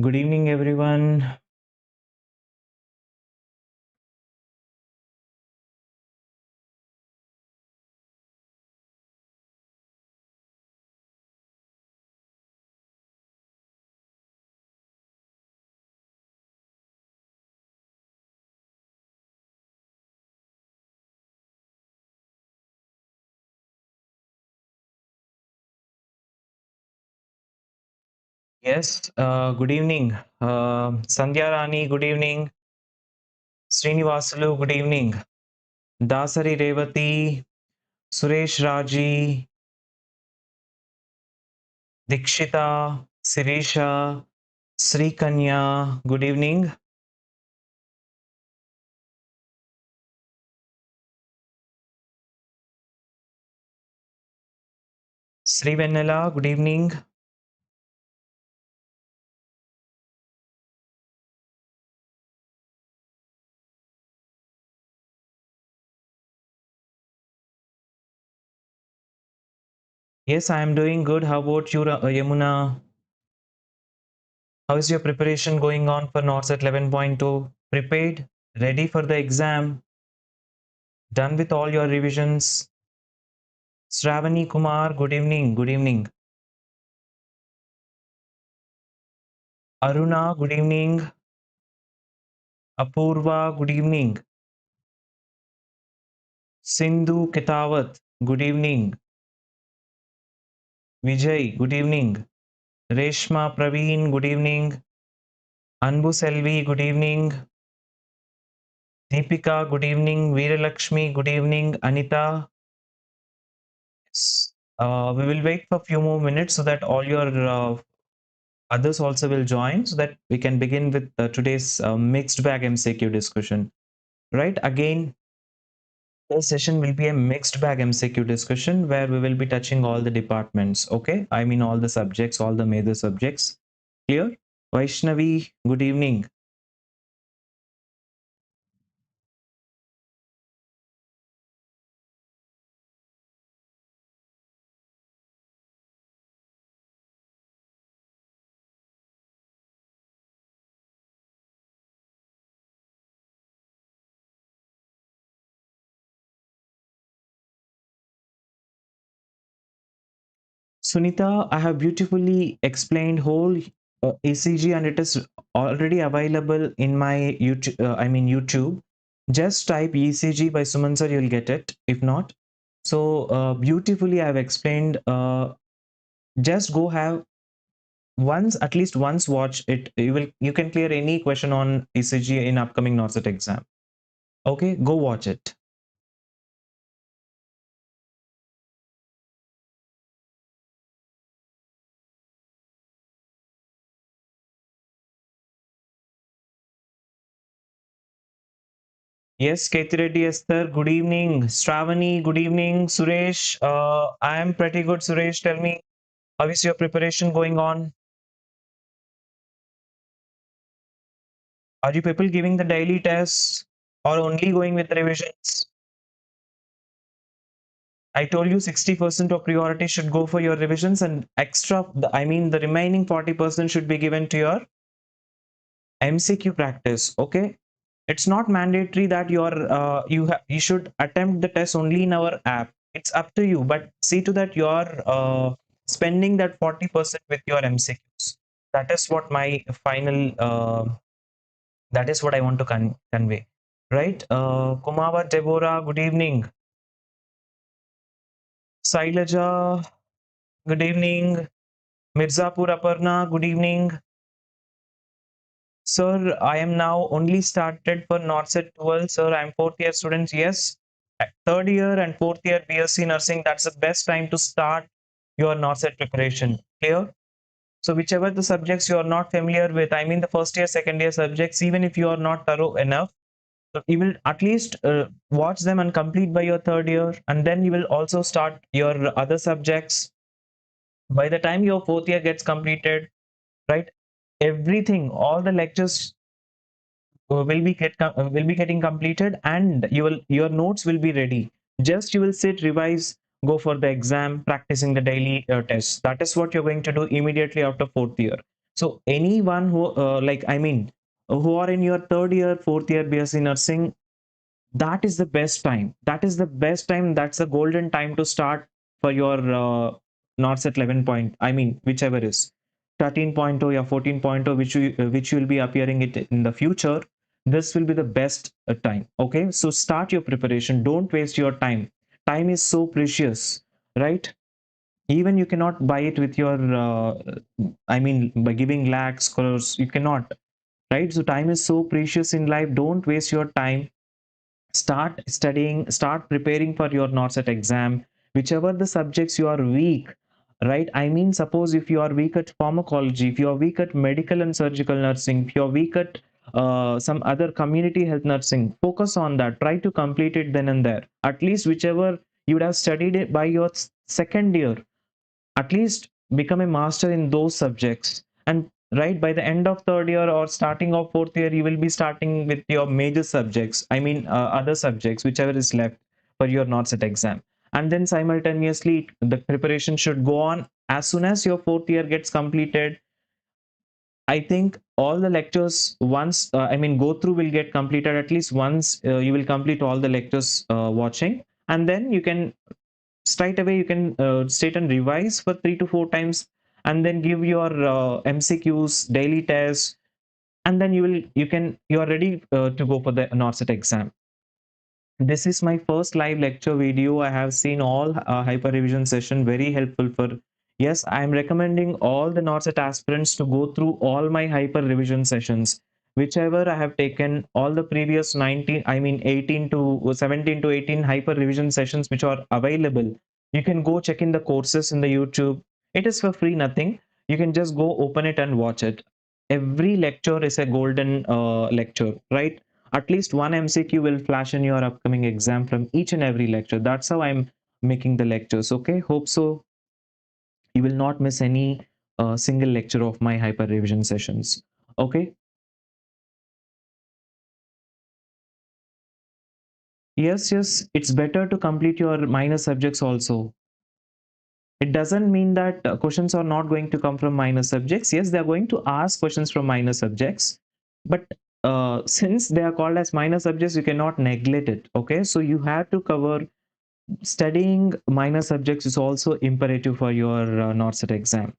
Good evening, everyone. Yes, good evening. Sandhya Rani, good evening. Srinivasalu, good evening. Dasari Revati, Suresh Raji, Dikshita, Sirisha, Sri Kanya, good evening. Sri Venela, good evening. Yes, I am doing good. How about you, Yamuna? How is your preparation going on for Norcet 11.2? Prepared? Ready for the exam? Done with all your revisions? Shravani Kumar, good evening. Good evening. Aruna, good evening. Apurva, good evening. Sindhu Ketawat, good evening. Vijay, good evening. Reshma Praveen, good evening. Anbu Selvi, good evening. Deepika, good evening. Veeralakshmi, good evening. Anita, we will wait for a few more minutes so that all your others also will join so that we can begin with today's mixed bag MCQ discussion. Right? Again, this session will be a mixed bag MCQ discussion where we will be touching all the departments. Okay, I mean all the subjects, all the major subjects. Clear? Vaishnavi, good evening. Sunita, I have beautifully explained whole ECG and it is already available in my YouTube. I mean YouTube. Just type ECG by Sumanth sir, you'll get it. If not, so beautifully I have explained. Just go have once, at least once, watch it. You can clear any question on ECG in upcoming Norcet exam. Okay, go watch it. Yes, Kethi Reddy Esther, good evening. Stravani, good evening. Suresh, I am pretty good. Suresh, tell me, how is your preparation going on? Are you people giving the daily tests or only going with revisions? I told you 60% of priority should go for your revisions and extra, I mean, the remaining 40% should be given to your MCQ practice. Okay, it's not mandatory that you should attempt the test only in our app. It's up to you, but see to that you're spending that 40% with your MCQs. That is what my final that is what I want to convey, right? Kumawa Deborah, good evening. Sailaja, good evening. Mirzapur Aparna, good evening. Sir, I am now only started for Norcet 12. Sir, I'm fourth year student. Yes, at third year and fourth year BSc nursing, that's the best time to start your Norcet preparation. Clear? So whichever the subjects you are not familiar with, I mean the first year, second year subjects, even if you are not thorough enough, so you will at least watch them and complete by your third year, and then you will also start your other subjects. By the time your fourth year gets completed, right? Everything, all the lectures will be getting completed and your notes will be ready. Just you will sit, revise, go for the exam, practicing the daily tests. That is what you're going to do immediately after fourth year. So anyone who who are in your third year, fourth year BSc nursing, that is the best time. That is the best time. That's the golden time to start for your Norcet 11 point. I mean, whichever is 13.0 or 14.0, which will be appearing it in the future. This will be the best time. Okay, so start your preparation. Don't waste your time. Time is so precious, right? Even you cannot buy it with your, by giving lakhs, crores. You cannot, right? So time is so precious in life. Don't waste your time. Start studying, start preparing for your NORCET exam, whichever the subjects you are weak, right? I mean, suppose if you are weak at pharmacology, if you are weak at medical and surgical nursing, if you are weak at some other community health nursing, focus on that. Try to complete it then and there. At least whichever you would have studied it by your second year, at least become a master in those subjects. And right by the end of third year or starting of fourth year, you will be starting with your major subjects, other subjects whichever is left for your NORCET exam. And then simultaneously the preparation should go on. As soon as your fourth year gets completed, I think all the lectures once go through will get completed. At least once you will complete all the lectures watching, and then you can straight away you can state and revise for 3 to 4 times, and then give your MCQs, daily tests, and then you are ready to go for the NORCET exam. This is my first live lecture video. I have seen all hyper revision session, very helpful for. Yes, I am recommending all the NORCET aspirants to go through all my hyper revision sessions, whichever I have taken all the previous 19, 18 to 17 to 18 hyper revision sessions which are available. You can go check in the courses in the YouTube. It is for free, nothing. You can just go open it and watch it. Every lecture is a golden lecture, right? At least one MCQ will flash in your upcoming exam from each and every lecture. That's how I'm making the lectures. Okay, hope so you will not miss any single lecture of my hyper revision sessions. Okay, yes, it's better to complete your minor subjects also. It doesn't mean that questions are not going to come from minor subjects. Yes, they are going to ask questions from minor subjects, but since they are called as minor subjects, you cannot neglect it. Okay, so you have to cover. Studying minor subjects is also imperative for your NORCET exam.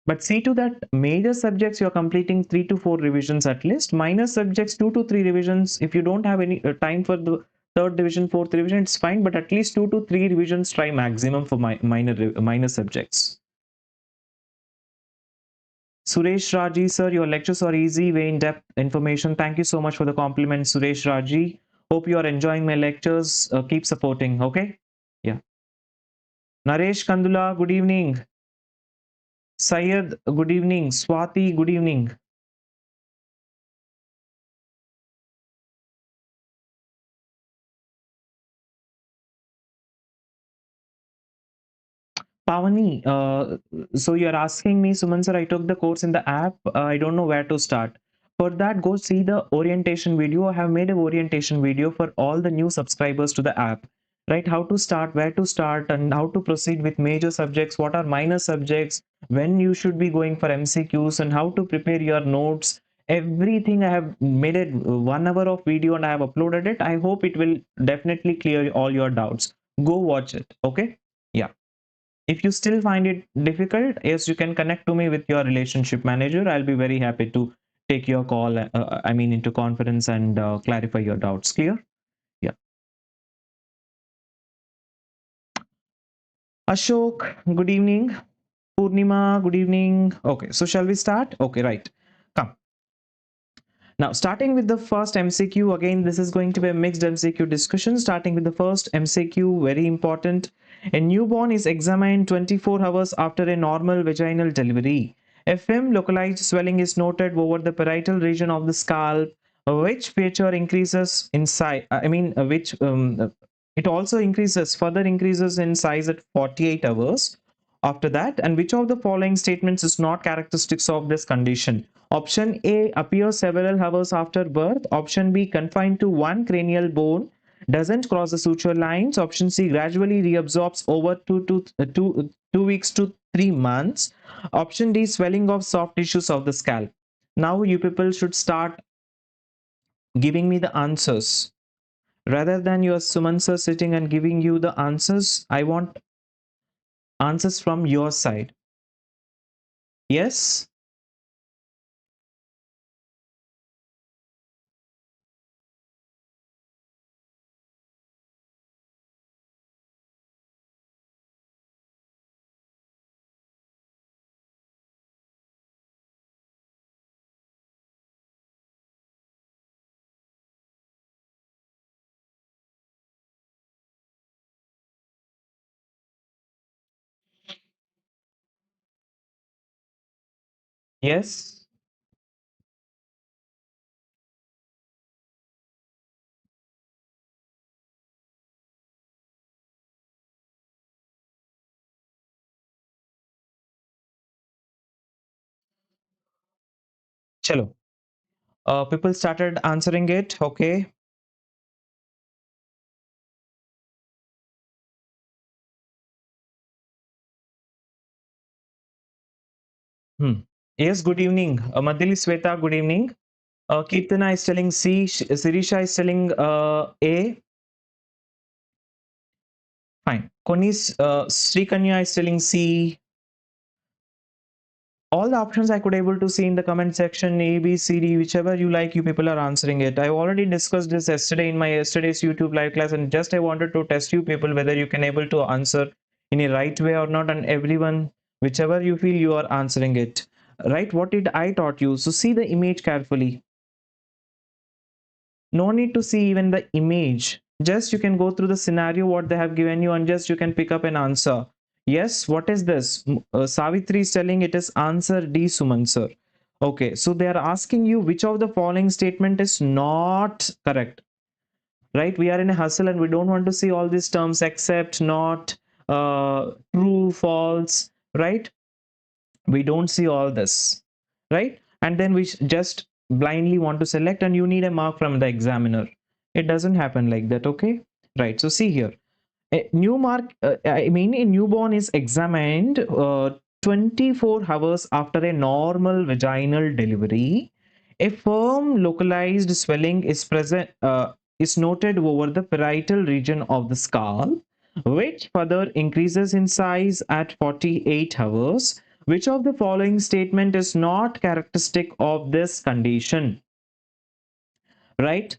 But see to that major subjects you're completing 3 to 4 revisions at least. Minor subjects 2 to 3 revisions. If you don't have any time for the third division, fourth revision, it's fine. But at least 2 to 3 revisions try maximum for minor subjects. Suresh Raji, sir, your lectures are easy, way in depth information. Thank you so much for the compliment, Suresh Raji. Hope you are enjoying my lectures. Keep supporting. Okay. Yeah. Naresh Kandula, good evening. Syed, good evening. Swati, good evening. Pavani, so you're asking me, Suman sir, I took the course in the app. I don't know where to start. For that, go see the orientation video. I have made an orientation video for all the new subscribers to the app, right? How to start, where to start, and how to proceed with major subjects, what are minor subjects, when you should be going for MCQs, and how to prepare your notes. Everything I have made it 1 hour of video and I have uploaded it. I hope it will definitely clear all your doubts. Go watch it. Okay. Yeah. If you still find it difficult, yes, you can connect to me with your relationship manager. I'll be very happy to take your call, into conference and clarify your doubts. Clear? Yeah. Ashok, good evening. Purnima, good evening. Okay, so shall we start? Okay, right. Come. Now, starting with the first MCQ, again, this is going to be a mixed MCQ discussion. Starting with the first MCQ, very important. A newborn is examined 24 hours after a normal vaginal delivery. A firm localized swelling is noted over the parietal region of the scalp, which feature increases in size. It also further increases in size at 48 hours after that. And which of the following statements is not characteristics of this condition? Option A, appears several hours after birth. Option B, confined to one cranial bone. doesn't cross the suture lines. Option C, gradually reabsorbs over 2 weeks to 3 months. Option D, swelling of soft tissues of the scalp. Now you people should start giving me the answers. Rather than your Sumanth sir sitting and giving you the answers, I want answers from your side. Yes? Yes? Chalo. People started answering it. Okay. Hmm. Yes, good evening. Madhili Sweta, good evening. Kirtana is telling C. Sirisha is telling A. Fine. Konis, Srikanya is telling C. All the options I could able to see in the comment section, A, B, C, D, whichever you like, you people are answering it. I already discussed this yesterday in my yesterday's YouTube live class, and just I wanted to test you people whether you can able to answer in a right way or not, and everyone, whichever you feel, you are answering it. Right? What did I taught you? So see the image carefully. No need to see even the image. Just you can go through the scenario what they have given you, and just you can pick up an answer. Yes, what is this? Savitri is telling it is answer D, Suman sir. Okay, so they are asking you which of the following statement is not correct. Right, we are in a hustle and we don't want to see all these terms except, not, true, false, right? We don't see all this, right? And then we just blindly want to select, and you need a mark from the examiner. It doesn't happen like that. Okay, right? So see here, a new mark, I mean a newborn is examined 24 hours after a normal vaginal delivery. A firm localized swelling is present, is noted over the parietal region of the skull, which further increases in size at 48 hours. Which of the following statement is not characteristic of this condition? Right?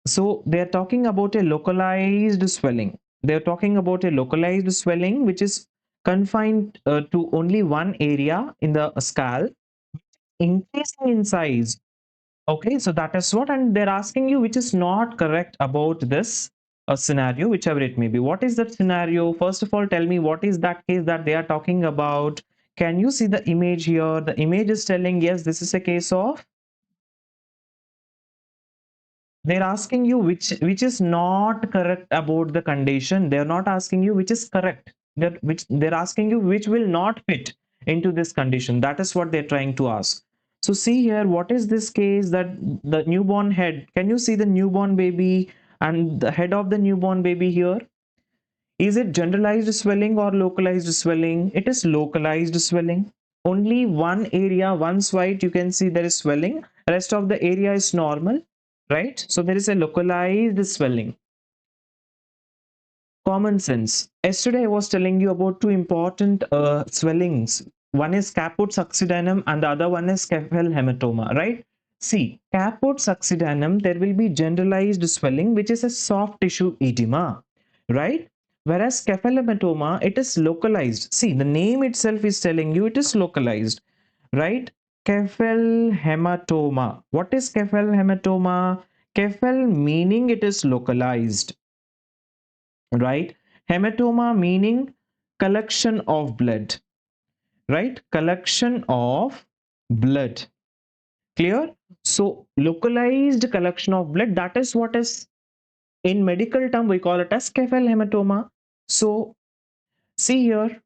So they are talking about a localized swelling. They are talking about a localized swelling which is confined to only one area in the scalp, increasing in size. Okay, so that is what, and they're asking you which is not correct about this scenario, whichever it may be. What is that scenario? First of all, tell me what is that case that they are talking about. Can you see the image here? The image is telling yes, this is a case of. They're asking you which is not correct about the condition. They're not asking you which is correct. They're asking you which will not fit into this condition. That is what they're trying to ask. So see here, what is this case that the newborn head? Can you see the newborn baby and the head of the newborn baby here? Is it generalized swelling or localized swelling? It is localized swelling. Only one area, one site, you can see there is swelling. Rest of the area is normal, right? So there is a localized swelling. Common sense. Yesterday I was telling you about two important swellings. One is caput succedanum and the other one is Kephel hematoma, right? See, caput succedanum, there will be generalized swelling, which is a soft tissue edema, right? Whereas Kephel hematoma, it is localized. See, the name itself is telling you it is localized, right? Kephel hematoma. What is Kephel hematoma? Kephel meaning it is localized, right? Hematoma meaning collection of blood, right? Collection of blood. Clear? So localized collection of blood, that is what is in medical term we call it as Kephel hematoma. So see here,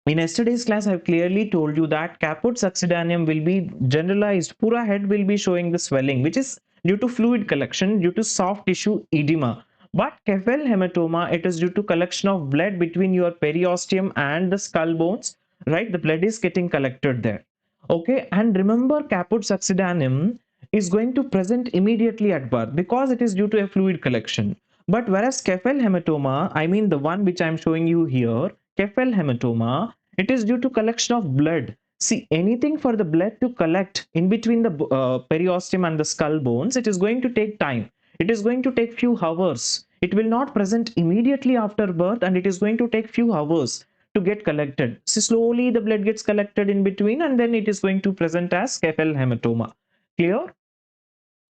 In yesterday's class, I've clearly told you that caput succedaneum will be generalized. Pura head will be showing the swelling, which is due to fluid collection, due to soft tissue edema. But Kephel hematoma, it is due to collection of blood between your periosteum and the skull bones, right? The blood is getting collected there. Okay, and remember, caput succedaneum is going to present immediately at birth because it is due to a fluid collection. But whereas Kephel hematoma, I mean the one which I'm showing you here, Kephel hematoma, it is due to collection of blood. See, anything for the blood to collect in between the periosteum and the skull bones, it is going to take time. It is going to take few hours. It will not present immediately after birth, and it is going to take few hours to get collected. So slowly the blood gets collected in between, and then it is going to present as Kephel hematoma. Clear?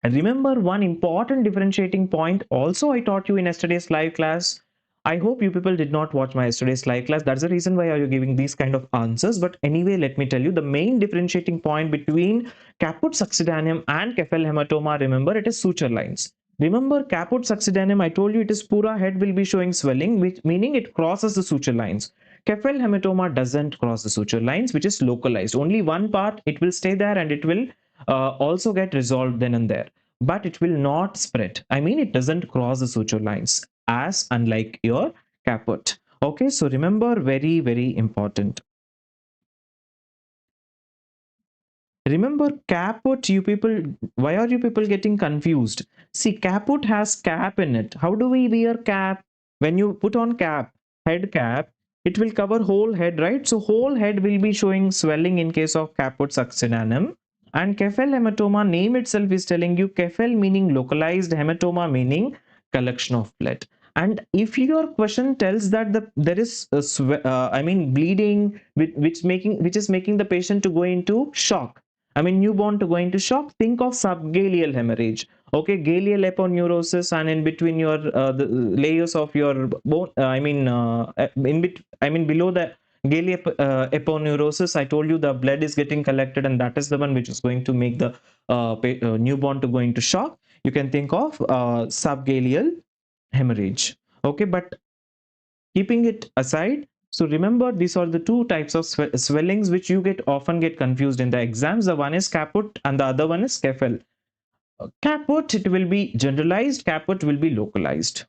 And remember one important differentiating point also I taught you in yesterday's live class. I hope you people did not watch my yesterday's live class. That's the reason why are you giving these kind of answers. But anyway, let me tell you the main differentiating point between caput succedaneum and Kephel hematoma. Remember, it is suture lines. Remember, caput succedaneum, I told you it is pura head will be showing swelling, which meaning it crosses the suture lines. Kephel hematoma doesn't cross the suture lines, which is localized. Only one part, it will stay there and it will also get resolved then and there, but it will not spread. I mean, it doesn't cross the suture lines as unlike your caput. Okay, so remember, very, very important. Remember, caput, you people, why are you people getting confused? See, caput has cap in it. How do we wear cap? When you put on cap, head cap, it will cover whole head, right? So whole head will be showing swelling in case of caput succedaneum. And Kephel hematoma, name itself is telling you Kephel meaning localized, hematoma meaning collection of blood. And if your question tells that there is I mean bleeding, which is making the patient to go into shock, I mean, newborn to go into shock, think of subgaleal hemorrhage. Okay, galeal aponeurosis, and in between your the layers of your bone. I mean below the galeal aponeurosis. I told you the blood is getting collected, and that is the one which is going to make the newborn to go into shock. You can think of subgaleal hemorrhage. Okay, but keeping it aside, so remember these are the two types of swellings which you get often get confused in the exams. The one is caput and the other one is Kephel. Caput, it will be generalized, caput will be localized.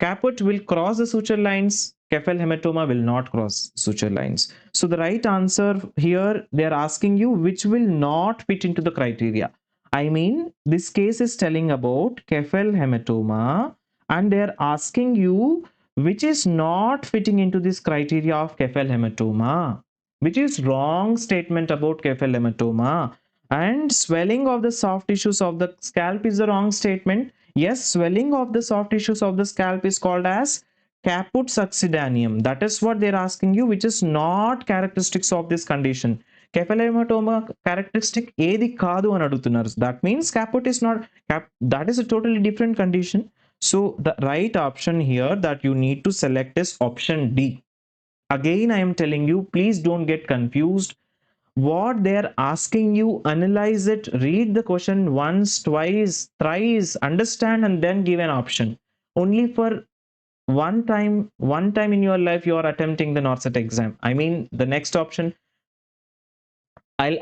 Caput will cross the suture lines. Kephel hematoma will not cross suture lines. So the right answer here, they are asking you which will not fit into the criteria. I mean, this case is telling about Kephel hematoma, and they are asking you which is not fitting into this criteria of Kephel hematoma, which is wrong statement about Kephel hematoma. And swelling of the soft tissues of the scalp is the wrong statement. Yes, swelling of the soft tissues of the scalp is called as caput succedaneum. That is what they're asking you, which is not characteristics of this condition. Cephalohematoma characteristic ఏది కాదు అని అడుగుతున్నారు. That means caput is not that is a totally different condition. So the right option here that you need to select is option D. Again, I am telling you, please don't get confused. What they're asking you, analyze it, read the question once, twice, thrice, understand, and then give an option. Only for one time in your life you are attempting the Norcet exam. I mean, the next option, I'll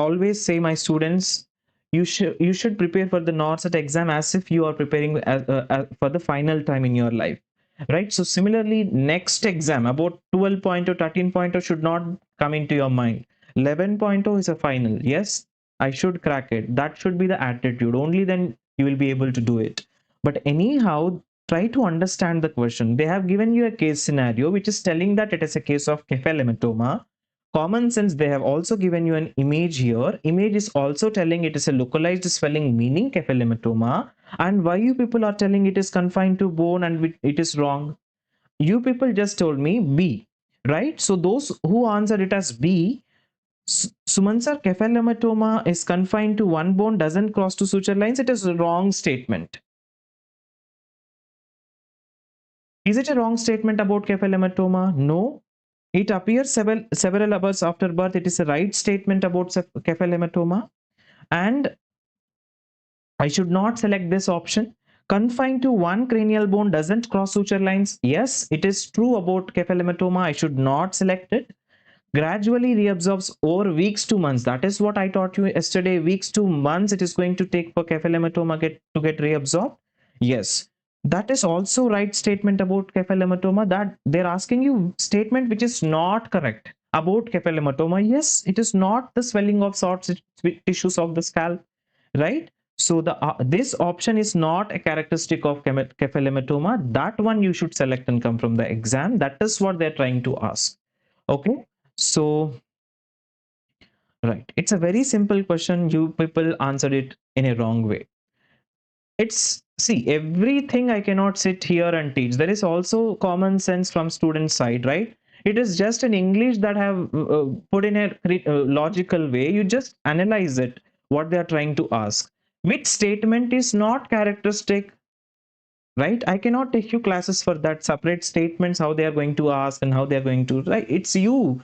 always say my students, you should prepare for the Norcet exam as if you are preparing for the final time in your life, right? So similarly, next exam about 12.0, 13.0 should not come into your mind. 11.0 is a final. Yes, I should crack it. That should be the attitude. Only then you will be able to do it. But anyhow, try to understand the question. They have given you a case scenario which is telling that it is a case of Kephel hematoma. Common sense, they have also given you an image here. Image is also telling it is a localized swelling, meaning Kephel hematoma. And why you people are telling it is confined to bone and it is wrong? You people just told me B, right? So those who answered it as B, Sumanth sir, Kephel hematoma is confined to one bone, doesn't cross to suture lines. It is a wrong statement. Is it a wrong statement about Kephel hematoma? No. It appears several hours after birth. It is a right statement about Kephel hematoma. And I should not select this option. Confined to one cranial bone doesn't cross suture lines. Yes, it is true about cephalometoma. I should not select it. Gradually reabsorbs over weeks to months. That is what I taught you yesterday. Weeks to months it is going to take for cephalometoma to get reabsorbed. Yes, that is also right statement about cephalometoma. That they're asking you statement which is not correct about cephalometoma. Yes, it is not the swelling of soft tissues of the scalp, right? So the this option is not a characteristic of cephalometoma. That one you should select and come from the exam. That is what they're trying to ask. Okay, so right, it's a very simple question. You people answered it in a wrong way. It's, see, everything I cannot sit here and teach. There is also common sense from student side, right? It is just an English that have put in a logical way. You just analyze it, what they are trying to ask. Which statement is not characteristic, right? I cannot take you classes for that. Separate statements, how they are going to ask and how they are going to, right? It's you,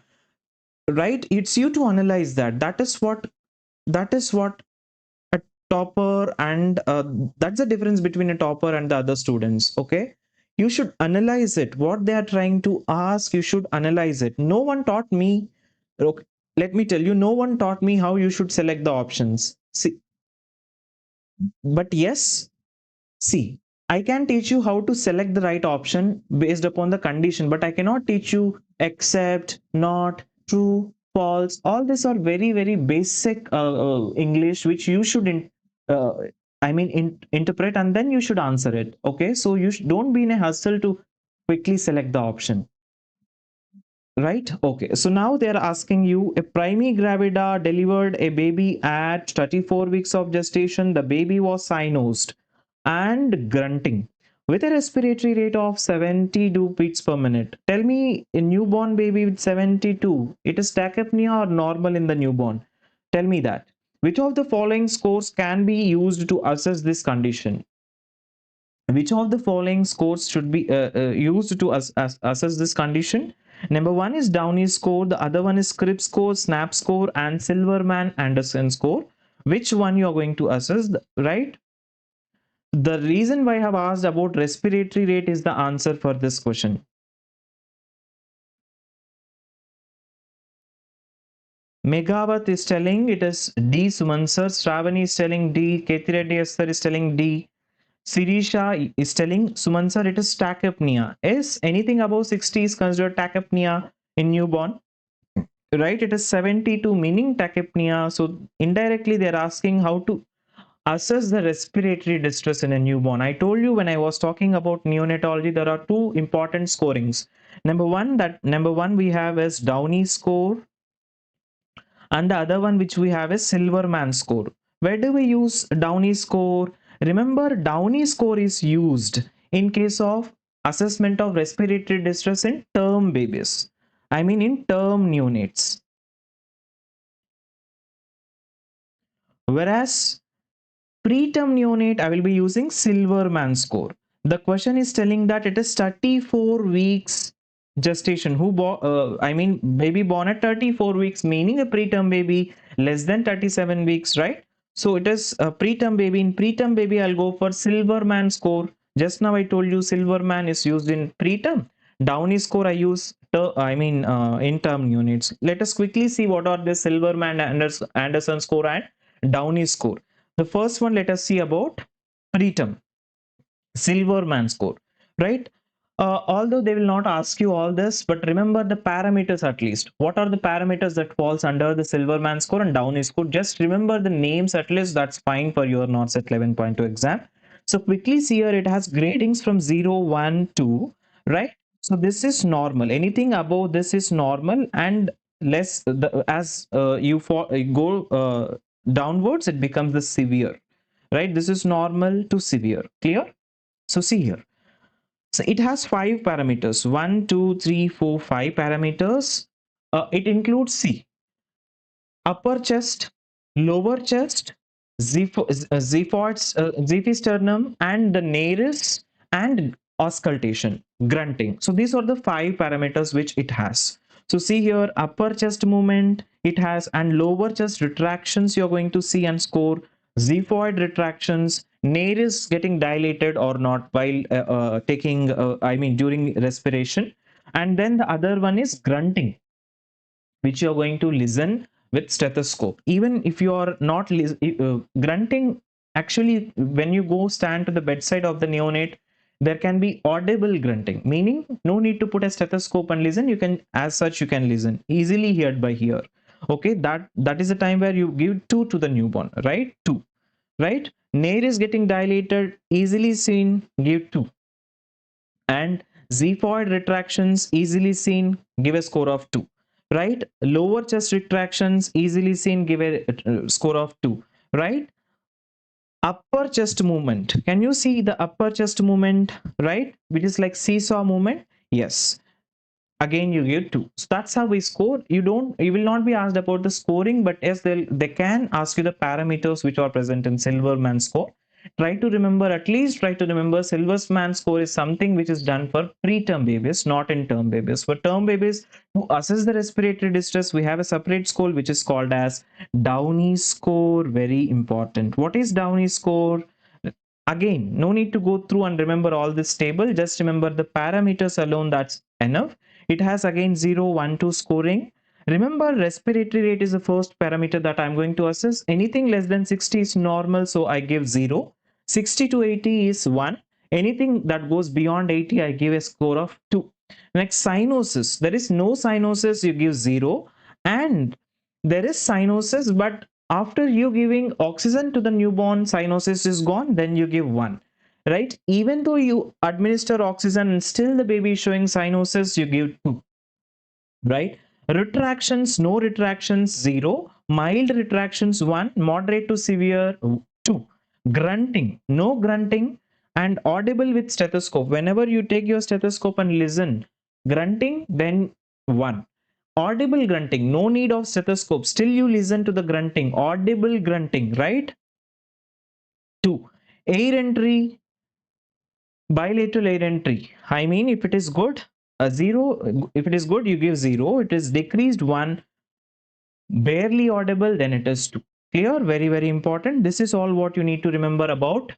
right? It's you to analyze that. That is what a topper and that's the difference between a topper and the other students. Okay, you should analyze it, what they are trying to ask. You should analyze it. No one taught me, okay, let me tell you, no one taught me how you should select the options. See, but yes, see, I can teach you how to select the right option based upon the condition, but I cannot teach you accept, not, true, false. All these are very, very basic English, which you should, uh, interpret and then you should answer it. Okay, so you don't be in a hustle to quickly select the option. Right? Okay. So now they're asking you, a primigravida delivered a baby at 34 weeks of gestation. The baby was cyanosed and grunting with a respiratory rate of 72 beats per minute. Tell me, a newborn baby with 72, it is tachypnea or normal in the newborn? Tell me that. Which of the following scores can be used to assess this condition? Which of the following scores should be used to assess this condition? Number one is Downey score, the other one is Scripps score, Snap score, and Silverman Anderson score. Which one you are going to assess, right? The reason why I have asked about respiratory rate is the answer for this question. Megawat is telling it is D. Sumanth sir. Shravani is telling D. Kethireddy sir is telling D. Sirisha is telling Sumanth sir it is tachypnea. Is anything above 60 is considered tachypnea in newborn? Right, it is 72 meaning tachypnea. So indirectly they're asking how to assess the respiratory distress in a newborn. I told you when I was talking about neonatology, there are two important scorings. Number one we have is Downey score, and the other one which we have is Silverman score. Where do we use Downey score? Remember, Downey score is used in case of assessment of respiratory distress in term babies. I mean in term neonates. Whereas preterm neonate, I will be using Silverman score. The question is telling that it is 34 weeks gestation. Baby born at 34 weeks, meaning a preterm baby less than 37 weeks, right? So it is a preterm baby. In preterm baby, I'll go for Silverman score. Just now I told you Silverman is used in preterm. Downey score I use in term units. Let us quickly see what are the Silverman Anderson score and Downey score. The first one, let us see about preterm, Silverman score, right? Although they will not ask you all this, but remember the parameters at least. What are the parameters that falls under the Silverman score and Downey score? Just remember the names at least. That's fine for your Norcet 11.2 exam. So quickly see here, it has gradings from 0, 1, 2, right? So this is normal. Anything above this is normal, and less as you go downwards, it becomes the severe, right? This is normal to severe. Clear? So see here. So it has 5 parameters. 1, 2, 3, 4, 5 parameters. It includes C, upper chest, lower chest, xephosternum, and the nares, and auscultation, grunting. So these are the 5 parameters which it has. So see here, upper chest movement it has, and lower chest retractions you're going to see and score, xephoid retractions, nair is getting dilated or not while taking, I mean, during respiration. And then the other one is grunting, which you're going to listen with stethoscope. Even if you are not grunting, actually, when you go stand to the bedside of the neonate, there can be audible grunting, meaning no need to put a stethoscope and listen. You can, as such, you can listen easily heard by ear. Okay, that is the time where you give two to the newborn, right? Two, right? Nair is getting dilated, easily seen, give two. And xiphoid retractions, easily seen, give a score of 2, right? Lower chest retractions, easily seen, give a score of 2, right? Upper chest movement, can you see the upper chest movement, right, which is like seesaw movement? Yes, again you give 2. So that's how we score. You will not be asked about the scoring, but yes, they can ask you the parameters which are present in Silverman score. Try to remember, at least try to remember, Silverman score is something which is done for preterm babies, not in term babies. For term babies, to assess the respiratory distress, we have a separate score which is called as Downey score. Very important. What is Downey score? Again, no need to go through and remember all this table. Just remember the parameters alone, that's enough. It has again 0, 1, 2 scoring. Remember, respiratory rate is the first parameter that I'm going to assess. Anything less than 60 is normal, so I give 0. 60 to 80 is 1. Anything that goes beyond 80, I give a score of 2. Next, cyanosis. There is no cyanosis, you give 0. And there is cyanosis, but after you giving oxygen to the newborn, cyanosis is gone, then you give 1, right? Even though you administer oxygen and still the baby is showing cyanosis, you give 2, right? Retractions, no retractions, 0. Mild retractions, 1. Moderate to severe, 2. Grunting, no grunting. And audible with stethoscope, whenever you take your stethoscope and listen, grunting, then 1. Audible grunting, no need of stethoscope, still you listen to the grunting, audible grunting, right? 2. Air entry, bilateral air entry, I mean, if it is good, a 0. If it is good, you give 0. It is decreased, 1. Barely audible, then it is 2. Clear? Very, very important. This is all what you need to remember about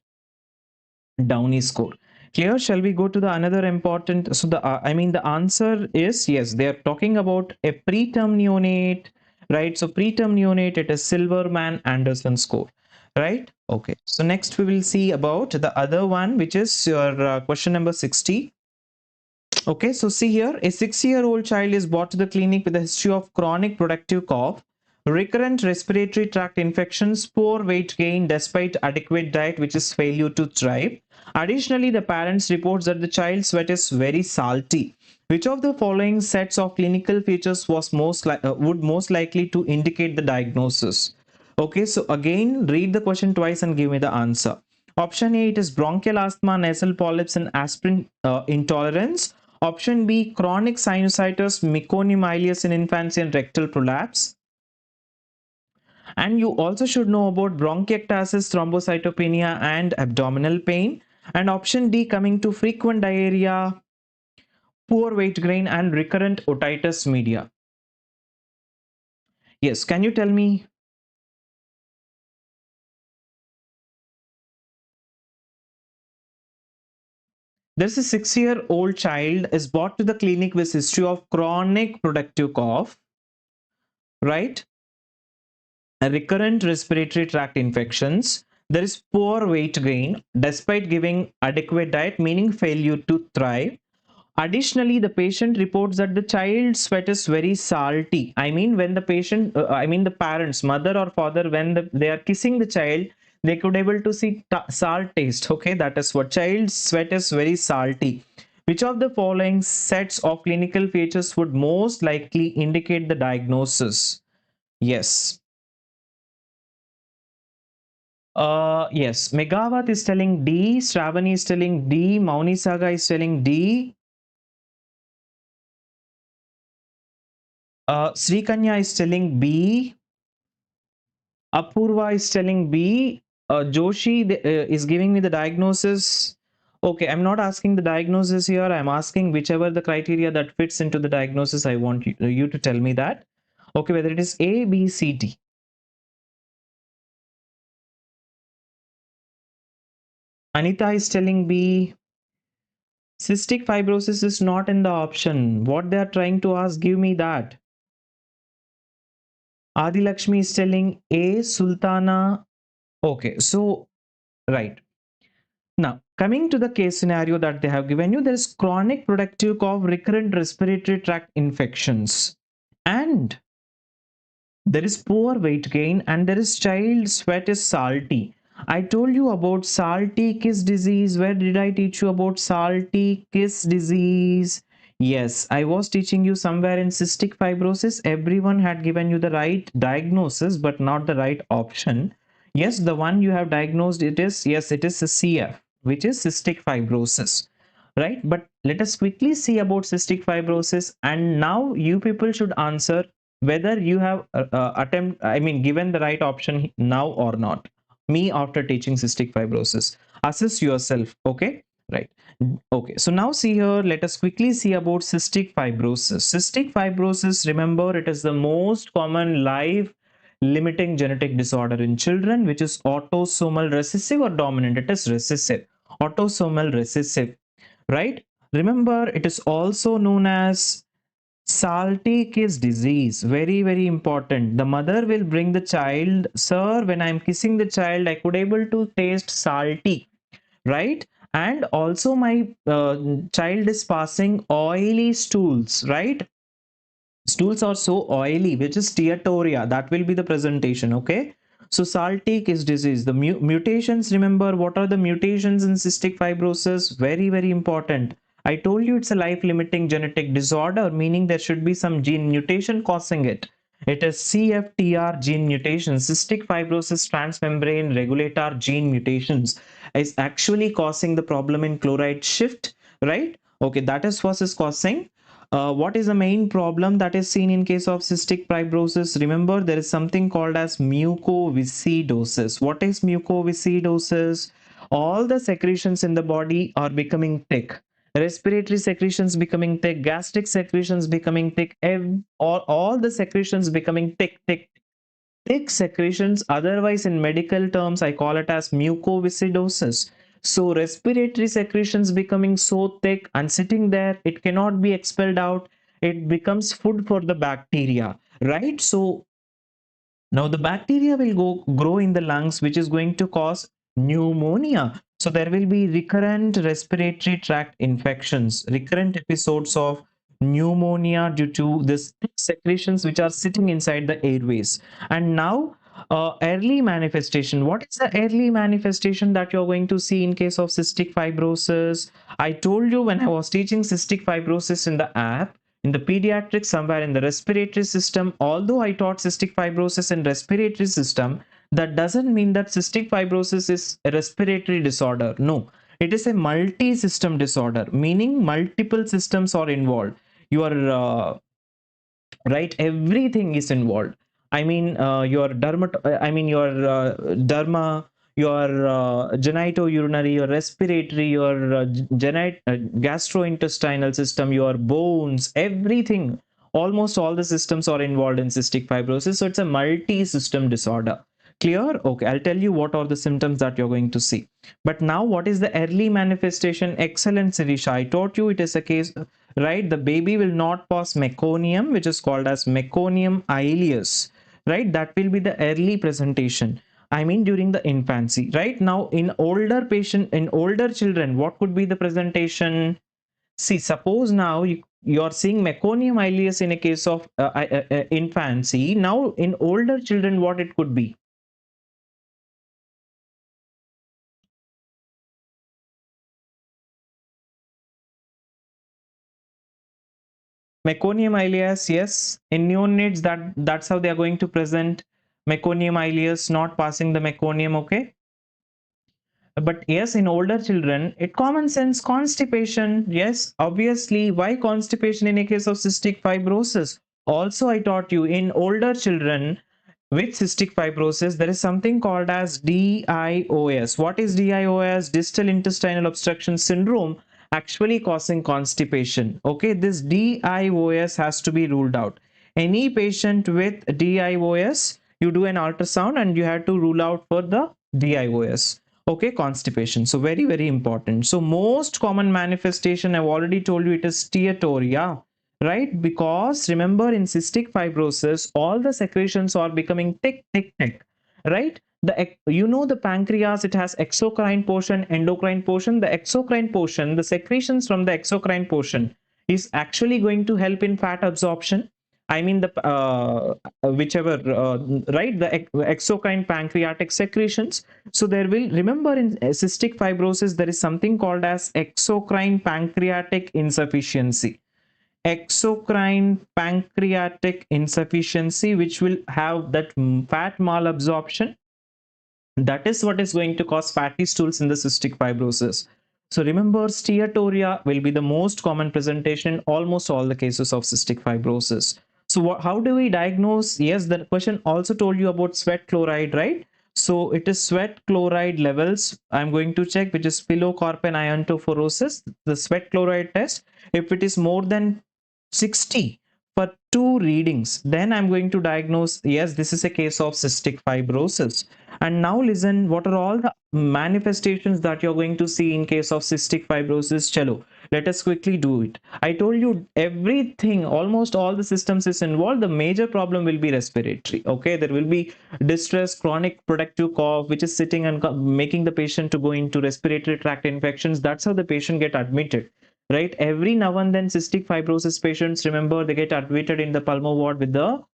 Downey score. Clear? Shall we go to the another important? So the I mean, the answer is yes. They are talking about a preterm neonate, right? So preterm neonate, it is Silverman Anderson score, right? Okay. So next we will see about the other one, which is your question number 60. Okay, so see here, a 6-year-old child is brought to the clinic with a history of chronic productive cough, recurrent respiratory tract infections, poor weight gain despite adequate diet, which is failure to thrive. Additionally, the parents reports that the child's sweat is very salty. Which of the following sets of clinical features was would most likely to indicate the diagnosis? Okay, so again, read the question twice and give me the answer. Option A, it is bronchial asthma, nasal polyps, and aspirin intolerance. Option B, chronic sinusitis, meconium in infancy, and rectal prolapse. And you also should know about bronchiectasis, thrombocytopenia, and abdominal pain. And option D, coming to frequent diarrhea, poor weight gain, and recurrent otitis media. Yes, can you tell me? There's a 6-year-old child is brought to the clinic with history of chronic productive cough, right? Recurrent respiratory tract infections. There is poor weight gain despite giving adequate diet, meaning failure to thrive. Additionally, the patient reports that the child's sweat is very salty. I mean, when the patient, I mean the parents, mother or father, when they are kissing the child, they could able to see salt taste. Okay, that is what child's sweat is very salty. Which of the following sets of clinical features would most likely indicate the diagnosis? Yes. Yes, Megawatt is telling D, Shravani is telling D, Mauni Saga is telling D, Srikanya is telling B, Apurva is telling B, Joshi is giving me the diagnosis. Okay, I'm not asking the diagnosis here. I'm asking whichever the criteria that fits into the diagnosis. I want you to tell me that. Okay, whether it is A, B, C, D. Anita is telling B. Cystic fibrosis is not in the option. What they are trying to ask, give me that. Adi Lakshmi is telling A. Sultana. Okay, so right. Now, coming to the case scenario that they have given you, there is chronic productive cough, recurrent respiratory tract infections, and there is poor weight gain, and there is child sweat is salty. I told you about salty kiss disease. Where did I teach you about salty kiss disease? Yes, I was teaching you somewhere in cystic fibrosis. Everyone had given you the right diagnosis, but not the right option. Yes, the one you have diagnosed, it is, yes, it is a CF, which is cystic fibrosis, right? But let us quickly see about cystic fibrosis, and now you people should answer whether you have given the right option now or not. Me after teaching cystic fibrosis, assess yourself. Okay, right. Okay, so now see here, let us quickly see about cystic fibrosis. Cystic fibrosis, remember, it is the most common life limiting genetic disorder in children, which is autosomal recessive or dominant. It is recessive, autosomal recessive, right? Remember, it is also known as salty kiss disease. Very, very important. The mother will bring the child, sir, when I'm kissing the child, I could able to taste salty, right? And also my child is passing oily stools, right? Stools are so oily, which is steatoria. That will be the presentation. Okay, so salty is disease. The mutations, remember, what are the mutations in cystic fibrosis? Very, very important. I told you it's a life limiting genetic disorder, meaning there should be some gene mutation causing it. It is CFTR gene mutation. Cystic fibrosis transmembrane regulator gene mutations is actually causing the problem in chloride shift, right? Okay, that is what is causing. What is the main problem that is seen in case of cystic fibrosis? Remember, there is something called as mucoviscidosis. What is mucoviscidosis? All the secretions in the body are becoming thick. Respiratory secretions becoming thick, gastric secretions becoming thick, all the secretions becoming thick, thick, thick secretions. Otherwise, in medical terms, I call it as mucoviscidosis. So respiratory secretions becoming so thick and sitting there, it cannot be expelled out. It becomes food for the bacteria, right? So now the bacteria will grow in the lungs, which is going to cause pneumonia. So there will be recurrent respiratory tract infections, recurrent episodes of pneumonia due to this secretions which are sitting inside the airways. And now early manifestation. What is the early manifestation that you're going to see in case of cystic fibrosis? I told you when I was teaching cystic fibrosis in the app, in the pediatrics, somewhere in the respiratory system. Although I taught cystic fibrosis in respiratory system, that doesn't mean that cystic fibrosis is a respiratory disorder. No, it is a multi-system disorder, meaning multiple systems are involved. Your right, everything is involved. I mean your your derma, your genitourinary, your respiratory, your gastrointestinal system, your bones, everything, almost all the systems are involved in cystic fibrosis. So it's a multi-system disorder. Clear? Okay, I'll tell you what are the symptoms that you're going to see. But now, what is the early manifestation? Excellent, Sirisha. I taught you it is a case, right? The baby will not pass meconium, which is called as meconium ileus, right? That will be the early presentation. I mean, during the infancy, right? Now, in older patient, in older children, what could be the presentation? See, suppose now you are seeing meconium ileus in a case of infancy. Now, in older children, what it could be? Meconium ileus, yes. In neonates, that's how they are going to present meconium ileus, not passing the meconium, okay? But yes, in older children, it common sense constipation. Yes, obviously, why constipation in a case of cystic fibrosis? Also, I taught you in older children with cystic fibrosis, there is something called as DIOS. What is DIOS? Distal intestinal obstruction syndrome, actually causing constipation. Okay, this DIOS has to be ruled out. Any patient with DIOS, you do an ultrasound and you have to rule out for the DIOS. Okay, constipation. So very, very important. So most common manifestation, I've already told you, it is steatorrhea, right? Because remember, in cystic fibrosis, all the secretions are becoming thick, thick, thick, right? The pancreas, it has exocrine portion, endocrine portion. The exocrine portion, the secretions from the exocrine portion is actually going to help in fat absorption. I mean the whichever right, the exocrine pancreatic secretions. So there will, remember, in cystic fibrosis there is something called as exocrine pancreatic insufficiency. Exocrine pancreatic insufficiency, which will have that fat malabsorption. That is what is going to cause fatty stools in the cystic fibrosis. So remember, steatorrhea will be the most common presentation in almost all the cases of cystic fibrosis. So how do we diagnose? Yes, the question also told you about sweat chloride, right? So it is sweat chloride levels. I'm going to check, which is pilocarpine iontophoresis, the sweat chloride test. If it is more than 60 for two readings, then I'm going to diagnose, yes, this is a case of cystic fibrosis. And now listen, what are all the manifestations that you're going to see in case of cystic fibrosis? Chalo, let us quickly do it. I told you everything, almost all the systems is involved. The major problem will be respiratory. Okay, there will be distress, chronic productive cough, which is sitting and making the patient to go into respiratory tract infections. That's how the patient get admitted. Right, every now and then cystic fibrosis patients, remember, they get admitted in the pulmo ward with the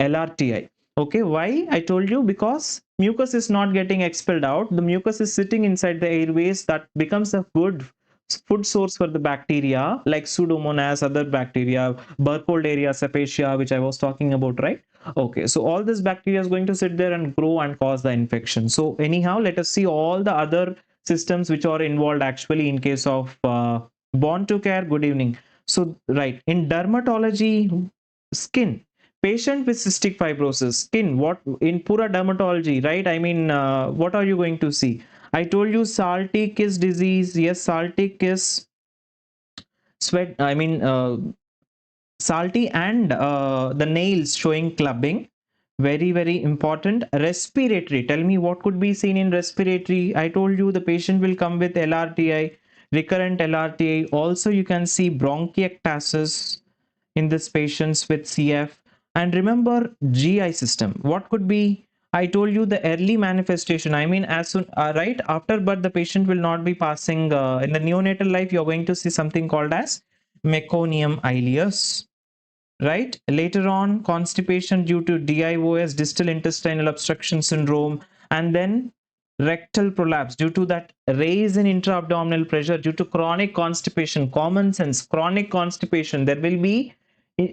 LRTI. Okay, why? I told you, because mucus is not getting expelled out. The mucus is sitting inside the airways. That becomes a good food source for the bacteria like Pseudomonas, other bacteria, Burkholderia cepacia, which I was talking about, right? Okay, so all this bacteria is going to sit there and grow and cause the infection. So anyhow, let us see all the other systems which are involved actually in case of born to care. Good evening. So right, in dermatology, skin, patient with cystic fibrosis, skin, what in pura dermatology, right? I mean, what are you going to see? I told you salty kiss disease. Yes, salty kiss, sweat, I mean, salty, and the nails showing clubbing. Very, very important. Respiratory, tell me what could be seen in respiratory. I told you the patient will come with LRTI, recurrent LRTI. Also you can see bronchiectasis in this patients with CF. And remember, GI system, what could be? I told you the early manifestation, I mean, as soon right after birth, the patient will not be passing in the neonatal life. You're going to see something called as meconium ileus, right? Later on, constipation due to DIOS, distal intestinal obstruction syndrome, and then rectal prolapse due to that raise in intra-abdominal pressure due to chronic constipation. Common sense, chronic constipation, there will be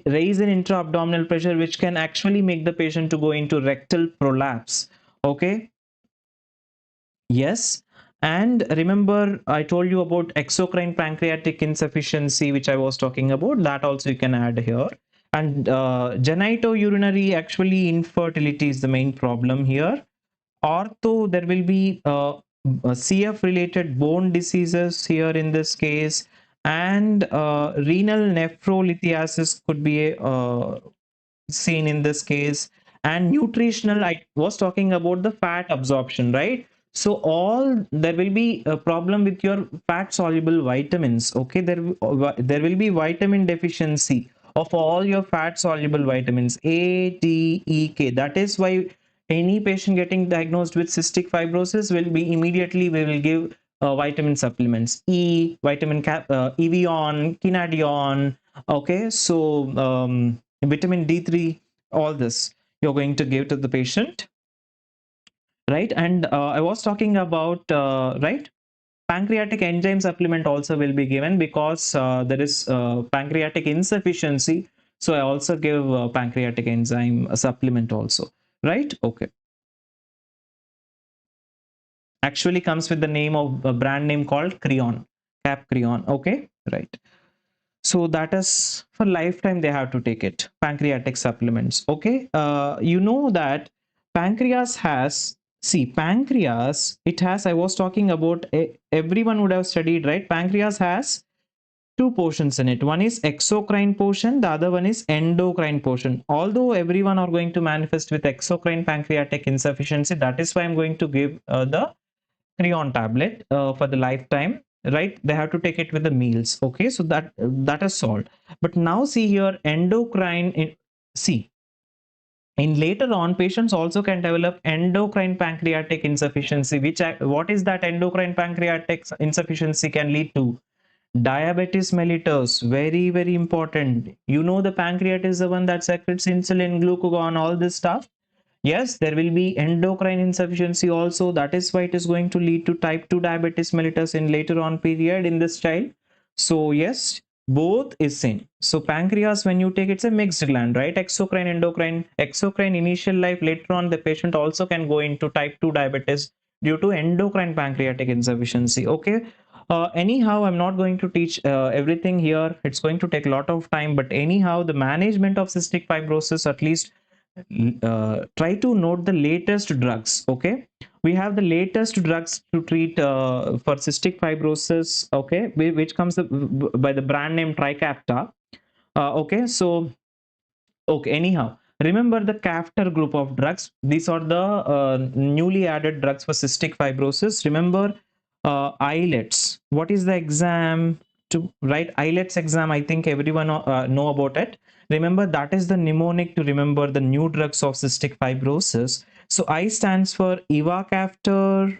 raise in intra-abdominal pressure, which can actually make the patient to go into rectal prolapse. Okay, yes. And remember, I told you about exocrine pancreatic insufficiency, which I was talking about. That also you can add here. And genitourinary, actually infertility is the main problem here. Ortho, there will be CF related bone diseases here in this case. And renal nephrolithiasis could be a seen in this case. And nutritional, I was talking about the fat absorption, right? So all, there will be a problem with your fat soluble vitamins. Okay, there will be vitamin deficiency of all your fat soluble vitamins A, D, E, K. That is why any patient getting diagnosed with cystic fibrosis will be immediately, we will give vitamin supplements, Evion, Kinadion. Okay, so vitamin D3, all this you're going to give to the patient, right? And I was talking about right, pancreatic enzyme supplement also will be given because there is pancreatic insufficiency. So I also give pancreatic enzyme supplement also, right? Okay, actually comes with the name of a brand name called Creon, Cap Creon. Okay, right. So that is for lifetime they have to take it, pancreatic supplements. Okay, you know that pancreas has, see, pancreas, it has, I was talking about, everyone would have studied, right? Pancreas has two portions in it. One is exocrine portion, the other one is endocrine portion. Although everyone are going to manifest with exocrine pancreatic insufficiency, that is why I'm going to give the creon tablet for the lifetime, right? They have to take it with the meals. Okay, so that is solved. But now see here, endocrine see, in later on, patients also can develop endocrine pancreatic insufficiency, which what is that endocrine pancreatic insufficiency can lead to? Diabetes mellitus, very, very important. You know, the pancreas is the one that secretes insulin, glucagon, all this stuff. Yes, there will be endocrine insufficiency also. That is why it is going to lead to type 2 diabetes mellitus in later on period in this child. So yes, both is same. So pancreas, when you take, it's a mixed gland, right? Exocrine, endocrine. Exocrine initial life, later on the patient also can go into type 2 diabetes due to endocrine pancreatic insufficiency. Okay. Anyhow, I'm not going to teach everything here. It's going to take a lot of time. But anyhow, the management of cystic fibrosis, at least try to note the latest drugs. Okay, we have the latest drugs to treat for cystic fibrosis. Okay, which comes by the brand name Trikafta. Okay, so okay, anyhow, remember the Caftor group of drugs. These are the newly added drugs for cystic fibrosis. Remember islets. What is the exam to write? Islets exam, I think everyone know about it. Remember, that is the mnemonic to remember the new drugs of cystic fibrosis. So I stands for ivacaftor,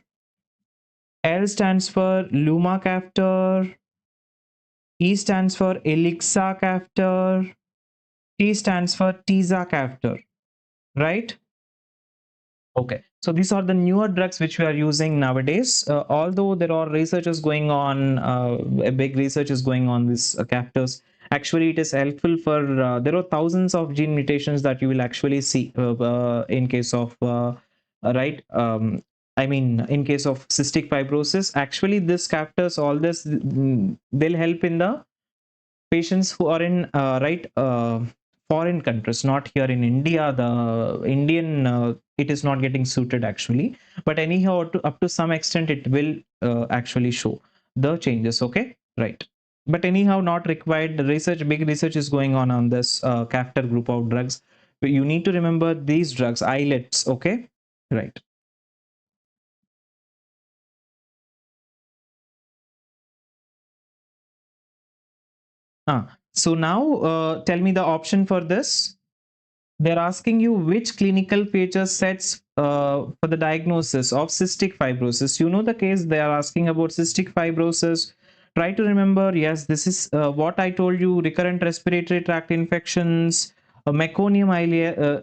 L stands for lumacaftor, E stands for elixacaftor, T stands for tezacaftor, right? Okay, so these are the newer drugs which we are using nowadays. Although there are researches going on, a big research is going on this captors. Actually, it is helpful for there are thousands of gene mutations that you will actually see in case of right. I mean, in case of cystic fibrosis, actually, this captors all this they'll help in the patients who are in foreign countries, not here in India. The Indian it is not getting suited actually, but anyhow, up to some extent it will actually show the changes. Okay, right. But anyhow, not required. The research, big research is going on this Caftor group of drugs. But you need to remember these drugs, islets. Okay, right. So now tell me the option for this. They're asking you which clinical feature sets for the diagnosis of cystic fibrosis. You know the case, they are asking about cystic fibrosis. Try to remember, yes, this is what I told you: recurrent respiratory tract infections, meconium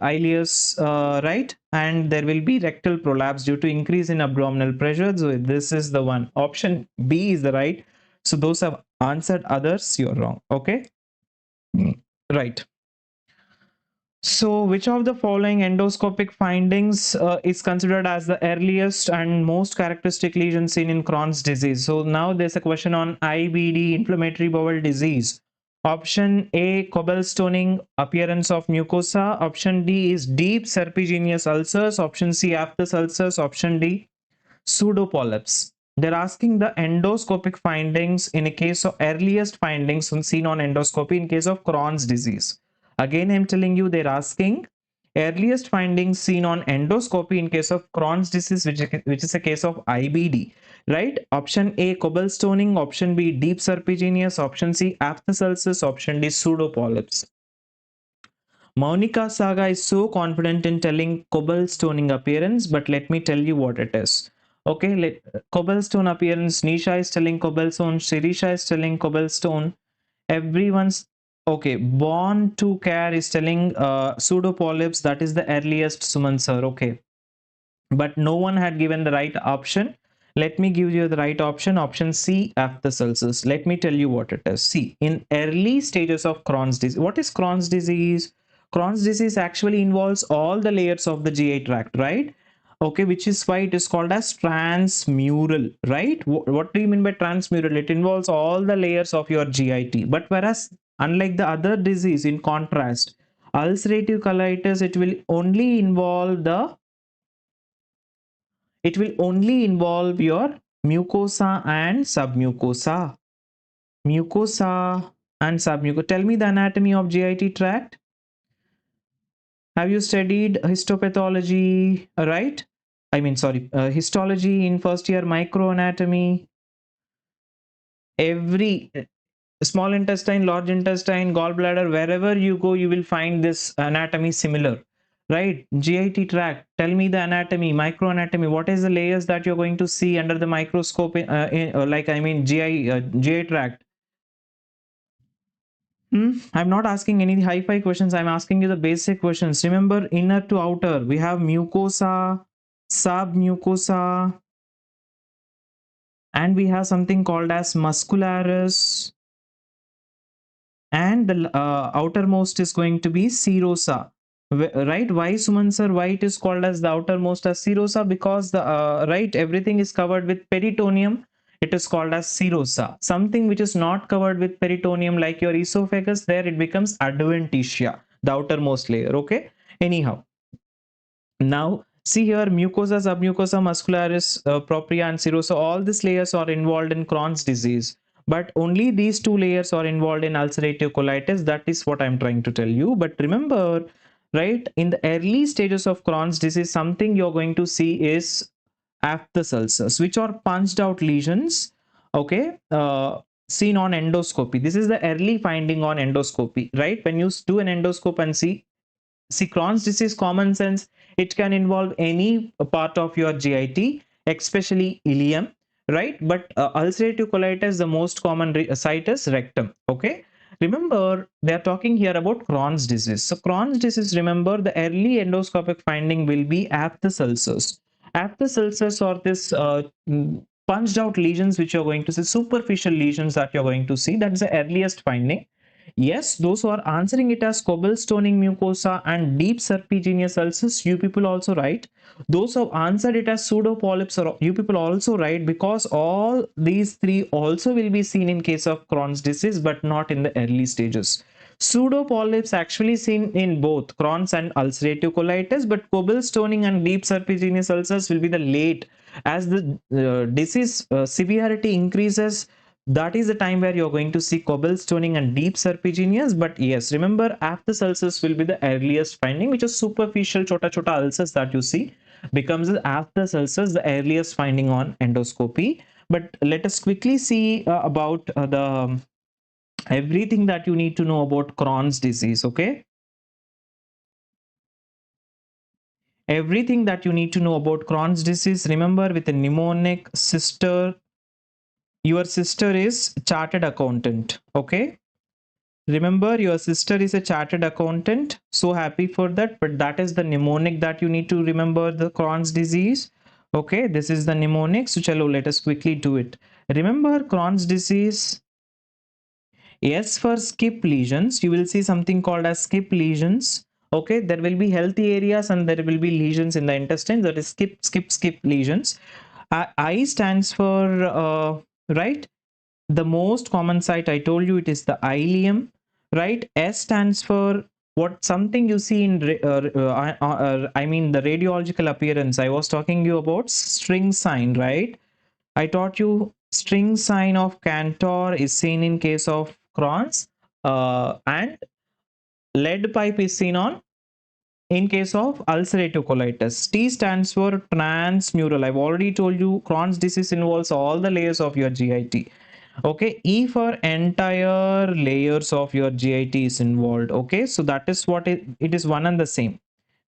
ileus, right? And there will be rectal prolapse due to increase in abdominal pressure. So this is the one. Option B is the right. So those have answered, others, you're wrong. Okay. Right. So, which of the following endoscopic findings is considered as the earliest and most characteristic lesion seen in Crohn's disease? So, now there's a question on IBD, inflammatory bowel disease. Option A, cobblestoning, appearance of mucosa. Option D is deep serpiginous ulcers. Option C, aphthous ulcers. Option D, pseudopolyps. They're asking the endoscopic findings in a case of earliest findings seen on endoscopy in case of Crohn's disease. Again, I'm telling you, they're asking earliest findings seen on endoscopy in case of Crohn's disease, which is a case of IBD, right? Option A, cobblestoning. Option B, deep serpiginous. Option C, aphthous ulcers. Option D, pseudopolyps. Monica Saga is so confident in telling cobblestoning appearance, but let me tell you what it is. Okay, cobblestone appearance. Nisha is telling cobblestone. Shirisha is telling cobblestone. Everyone's okay. Born to care is telling pseudopolyps. That is the earliest, Suman sir. Okay, but no one had given the right option. Let me give you the right option. Option C, aphthous ulcers. Let me tell you what it is. See, in early stages of Crohn's disease, what is Crohn's disease? Crohn's disease actually involves all the layers of the GI tract, right? Okay, which is why it is called as transmural, right? What do you mean by transmural? It involves all the layers of your GIT. But whereas, unlike the other disease, in contrast, ulcerative colitis, it will only involve your mucosa and submucosa. Mucosa and submucosa. Tell me the anatomy of GIT tract. Have you studied histopathology? Right? I mean, sorry, histology in first year, microanatomy, every small intestine, large intestine, gallbladder, wherever you go, you will find this anatomy similar, right? GIT tract, tell me the anatomy, microanatomy, what is the layers that you're going to see under the microscope, like, I mean, GI tract. I'm not asking any hi-fi questions. I'm asking you the basic questions. Remember, inner to outer, we have mucosa, submucosa, and we have something called as muscularis, and the outermost is going to be serosa. Right? Why, Suman sir, why it is called as the outermost as serosa? Because the right, everything is covered with peritoneum. It is called as serosa. Something which is not covered with peritoneum, like your esophagus, there it becomes adventitia, the outermost layer. Okay. Anyhow, now, see here, mucosa, submucosa, muscularis, propria, and serosa, all these layers are involved in Crohn's disease. But only these two layers are involved in ulcerative colitis. That is what I'm trying to tell you. But remember, right, in the early stages of Crohn's disease, something you're going to see is aphthous ulcers, which are punched out lesions, okay, seen on endoscopy. This is the early finding on endoscopy, right? When you do an endoscope and see, Crohn's disease, common sense, it can involve any part of your GIT, especially ileum, right? But ulcerative colitis, the most common site is rectum. Okay. Remember, they are talking here about Crohn's disease. So, Crohn's disease, remember, the early endoscopic finding will be aphthous ulcers. Aphthous ulcers are this punched out lesions which you're going to see, superficial lesions that you're going to see. That's the earliest finding. Yes, those who are answering it as cobblestoning mucosa and deep serpiginous ulcers, you people also write. Those who have answered it as pseudo polyps, or you people also write, because all these three also will be seen in case of Crohn's disease, but not in the early stages. Pseudo polyps actually seen in both Crohn's and ulcerative colitis, but cobblestoning and deep serpiginous ulcers will be the late. As the disease severity increases, that is the time where you're going to see cobblestoning and deep serpiginous. But yes, remember, aphthous ulcers will be the earliest finding, which is superficial chota ulcers that you see becomes the aphthous ulcers, the earliest finding on endoscopy. But let us quickly see about the everything that you need to know about Crohn's disease. Okay, everything that you need to know about Crohn's disease. Remember, with a mnemonic, sister, your sister is chartered accountant. Okay, remember, your sister is a chartered accountant. So happy for that. But that is the mnemonic that you need to remember the Crohn's disease. Okay, this is the mnemonic. So chalo, let us quickly do it. Remember Crohn's disease. Yes, for skip lesions, you will see something called as skip lesions. Okay, there will be healthy areas and there will be lesions in the intestine. That is skip lesions. I stands for right. The most common site, I told you, it is the ileum, right? S stands for what, something you see in I mean the radiological appearance. I was talking you about string sign, right? I taught you string sign of Cantor is seen in case of Crohn's, and lead pipe is seen on in case of ulcerative colitis. T stands for transmural. I've already told you Crohn's disease involves all the layers of your GIT. Okay, E for entire layers of your GIT is involved. Okay, so that is what it is, one and the same.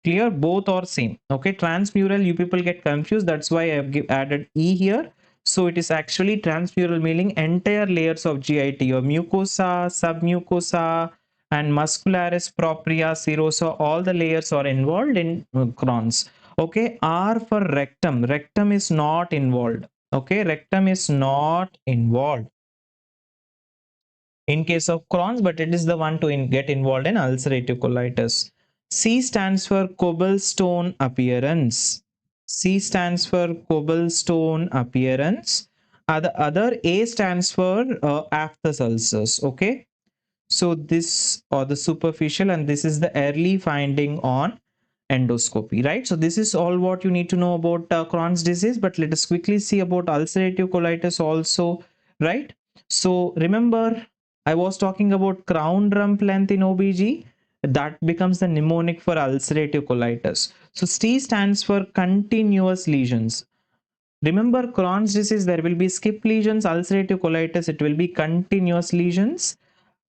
Clear, both are same. Okay, transmural, you people get confused, that's why I have added E here. So it is actually transmural, meaning entire layers of GIT, your mucosa, submucosa, and muscularis, propria, serosa, all the layers are involved in Crohn's. Okay, R for rectum. Rectum is not involved. Okay, rectum is not involved in case of Crohn's, but it is the one to get involved in ulcerative colitis. C stands for cobblestone appearance. C stands for cobblestone appearance. Other A stands for aphthous ulcers. Okay. So this or the superficial, and this is the early finding on endoscopy, right? So this is all what you need to know about Crohn's disease. But let us quickly see about ulcerative colitis also, right? So remember, I was talking about crown rump length in OBG. that becomes the mnemonic for ulcerative colitis. So C stands for continuous lesions. Remember, Crohn's disease, there will be skip lesions. Ulcerative colitis, it will be continuous lesions.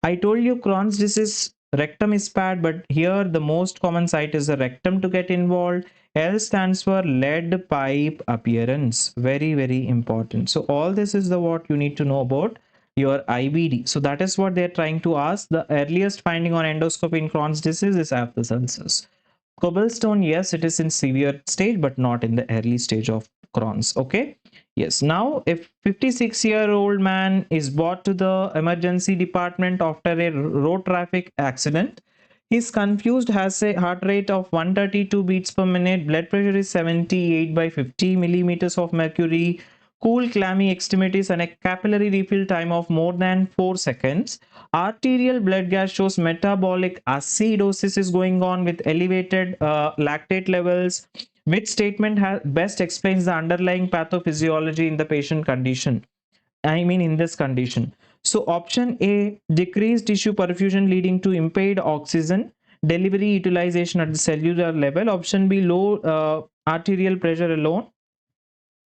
I told you Crohn's disease rectum is bad, but here the most common site is the rectum to get involved. L stands for lead pipe appearance. Very, very important. So all this is the what you need to know about your IBD. So that is what they're trying to ask. The earliest finding on endoscopy in Crohn's disease is Apple ulcers. Cobblestone, yes, it is in severe stage, but not in the early stage of Crohn's. Okay. Yes. Now, if 56-year-old man is brought to the emergency department after a road traffic accident, he's confused, has a heart rate of 132 beats per minute, blood pressure is 78 by 50 millimeters of mercury, cool clammy extremities, and a capillary refill time of more than 4 seconds. Arterial blood gas shows metabolic acidosis is going on with elevated lactate levels. Which statement best explains the underlying pathophysiology in the patient condition? I mean, in this condition. So, option A, decreased tissue perfusion leading to impaired oxygen delivery utilization at the cellular level. Option B, low arterial pressure alone,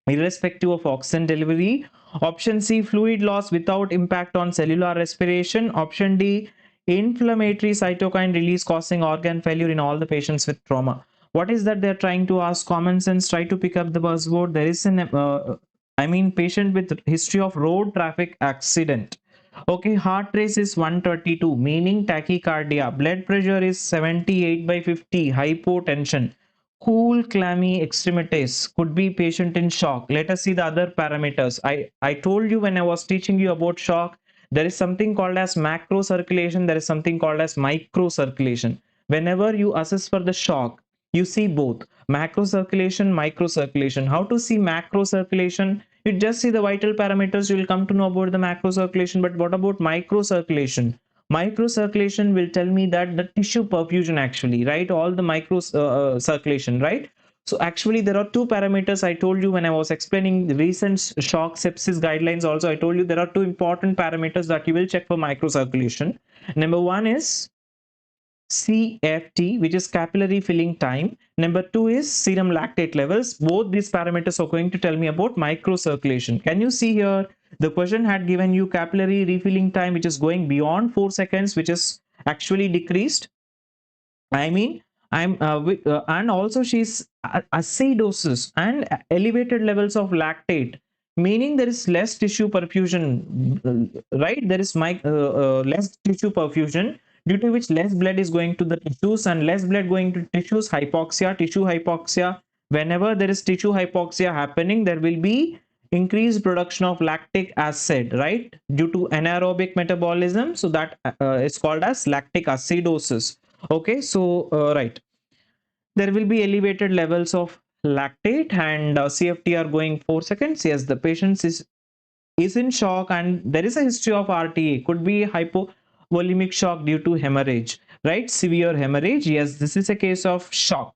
irrespective of oxygen delivery. Option C, fluid loss without impact on cellular respiration. Option D, inflammatory cytokine release causing organ failure in all the patients with trauma. What is that they're trying to ask? Common sense, try to pick up the buzzword. There is an patient with history of road traffic accident. Okay, heart rate is 132, meaning tachycardia. Blood pressure is 78 by 50, hypotension. Cool clammy extremities, could be patient in shock. Let us see the other parameters. I told you when I was teaching you about shock, there is something called as macro circulation, there is something called as micro circulation. Whenever you assess for the shock, you see both macro circulation, micro circulation. How to see macro circulation? You just see the vital parameters, you will come to know about the macro circulation. But what about micro circulation? Micro circulation will tell me that the tissue perfusion, actually, right? All the micro circulation, right? So actually there are two parameters. I told you when I was explaining the recent shock sepsis guidelines also, I told you there are two important parameters that you will check for micro circulation. Number one is CFT, which is capillary filling time. Number two is serum lactate levels. Both these parameters are going to tell me about microcirculation. Can you see here? The question had given you capillary refilling time, which is going beyond 4 seconds, which is actually decreased. I mean, and also she's acidosis and elevated levels of lactate, meaning there is less tissue perfusion, right? There is less tissue perfusion, due to which less blood is going to the tissues, and less blood going to tissues, hypoxia, tissue hypoxia. Whenever there is tissue hypoxia happening, there will be increased production of lactic acid, right, due to anaerobic metabolism. So that is called as lactic acidosis. Okay, so right, there will be elevated levels of lactate, and CFT are going 4 seconds. Yes, the patient is in shock, and there is a history of RTA, could be hypovolemic shock due to hemorrhage, right? Severe hemorrhage. Yes, this is a case of shock.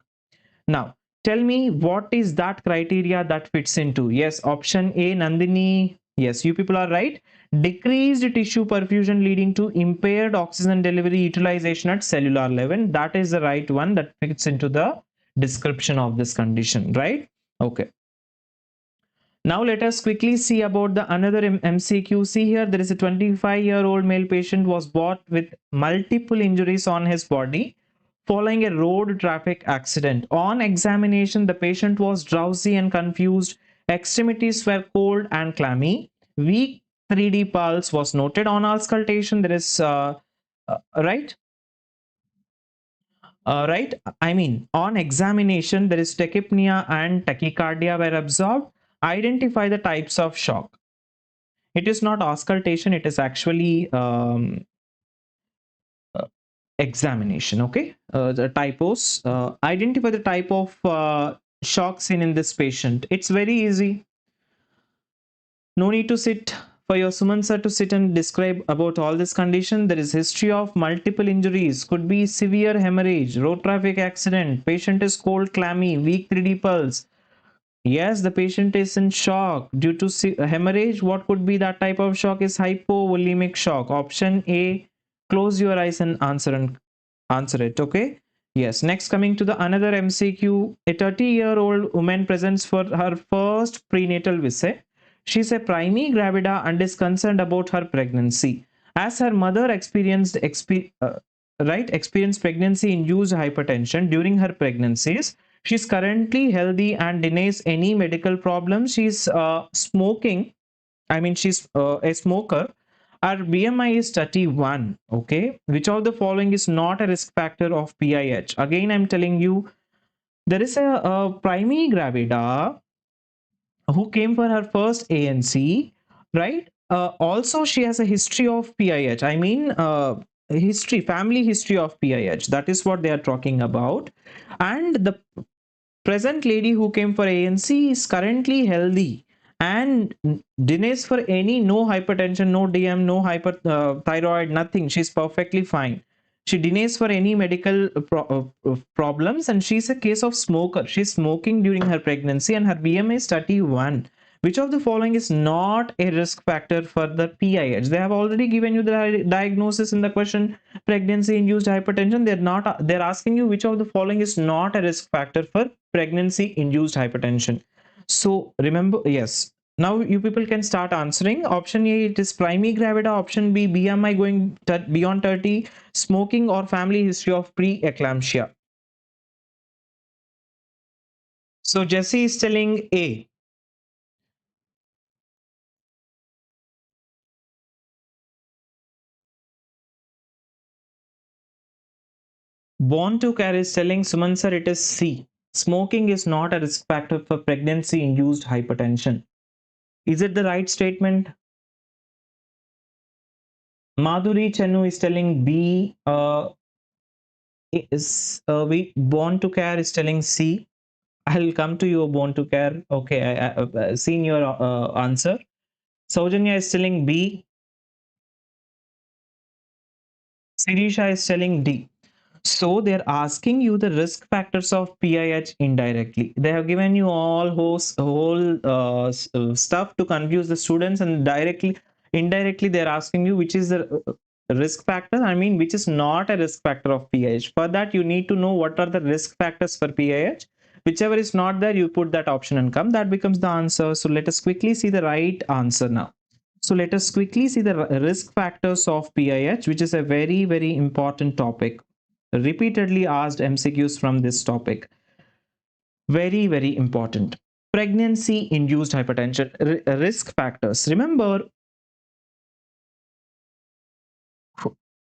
Now, tell me what is that criteria that fits into? Yes, option A, Nandini. Yes, you people are right. Decreased tissue perfusion leading to impaired oxygen delivery utilization at cellular level. That is the right one that fits into the description of this condition, right? Okay. Now let us quickly see about the another MCQ. See here, there is a 25-year-old male patient was brought with multiple injuries on his body following a road traffic accident. On examination, the patient was drowsy and confused. Extremities were cold and clammy. Weak 3D pulse was noted. On auscultation. There is right. Right. I mean, on examination, there is tachypnea and tachycardia were observed. Identify the types of shock. It is not auscultation. It is actually examination. Okay, the typos. Identify the type of shock seen in this patient. It's very easy. No need to sit for your Sumanth sir to sit and describe about all this condition. There is history of multiple injuries, could be severe hemorrhage, road traffic accident, patient is cold, clammy, weak 3D pulse. Yes, the patient is in shock due to hemorrhage. What could be that type of shock? Is hypovolemic shock. Option A, close your eyes and answer and answer it. Okay. Yes. Next, coming to the another MCQ, a 30-year-old woman presents for her first prenatal visit. She's a primea gravida and is concerned about her pregnancy. As her mother experienced pregnancy-induced hypertension during her pregnancies, she's currently healthy and denies any medical problems. She's smoking. I mean, she's a smoker. Our BMI is 31. Okay. Which of the following is not a risk factor of PIH? Again, I'm telling you, there is a primary gravida who came for her first ANC, right? Also, she has a history of PIH. I mean, family history of PIH. That is what they are talking about. And the present lady who came for ANC is currently healthy and denies for any no hypertension, no DM, no hyperthyroid, nothing. She's perfectly fine. She denies for any medical problems, and she's a case of smoker. She's smoking during her pregnancy and her BMI is 31. Which of the following is not a risk factor for the PIH? They have already given you the diagnosis in the question, pregnancy induced hypertension. They're asking you which of the following is not a risk factor for pregnancy induced hypertension. So remember, yes, now you people can start answering. Option A, it is primary gravida. Option B, BMI going beyond 30, smoking, or family history of preeclampsia. So Jesse is telling A. Born to carry is telling Suman sir it is C. Smoking is not a risk factor for pregnancy induced hypertension. Is it the right statement? Madhuri Chenu is telling B. Is we Born to care is telling C. I'll come to you. Born to care. Okay, seen your answer. Saujanya is telling B. Sirisha is telling D. So they're asking you the risk factors of PIH indirectly. They have given you all whole stuff to confuse the students, and indirectly, they're asking you which is the risk factor. I mean, which is not a risk factor of PIH. For that, you need to know what are the risk factors for PIH. Whichever is not there, you put that option and come. That becomes the answer. So let us quickly see the right answer now. So let us quickly see the risk factors of PIH, which is a very, very important topic. Repeatedly asked MCQs from this topic. Very, very important. Pregnancy induced hypertension risk factors. Remember,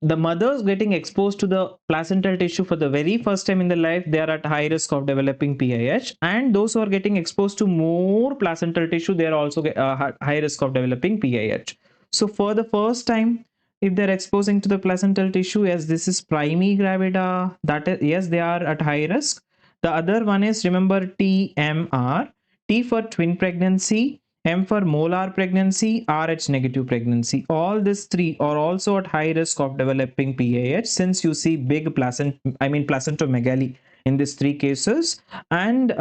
the mothers getting exposed to the placental tissue for the very first time in their life, they are at high risk of developing PIH. And those who are getting exposed to more placental tissue, they are also at high risk of developing PIH. So for the first time, if they're exposing to the placental tissue, yes, this is primary gravida, that is, yes, they are at high risk. The other one is, remember, TMR, T for twin pregnancy, M for molar pregnancy, RH negative pregnancy. All these three are also at high risk of developing PAH, since you see big placentomegaly in these three cases. And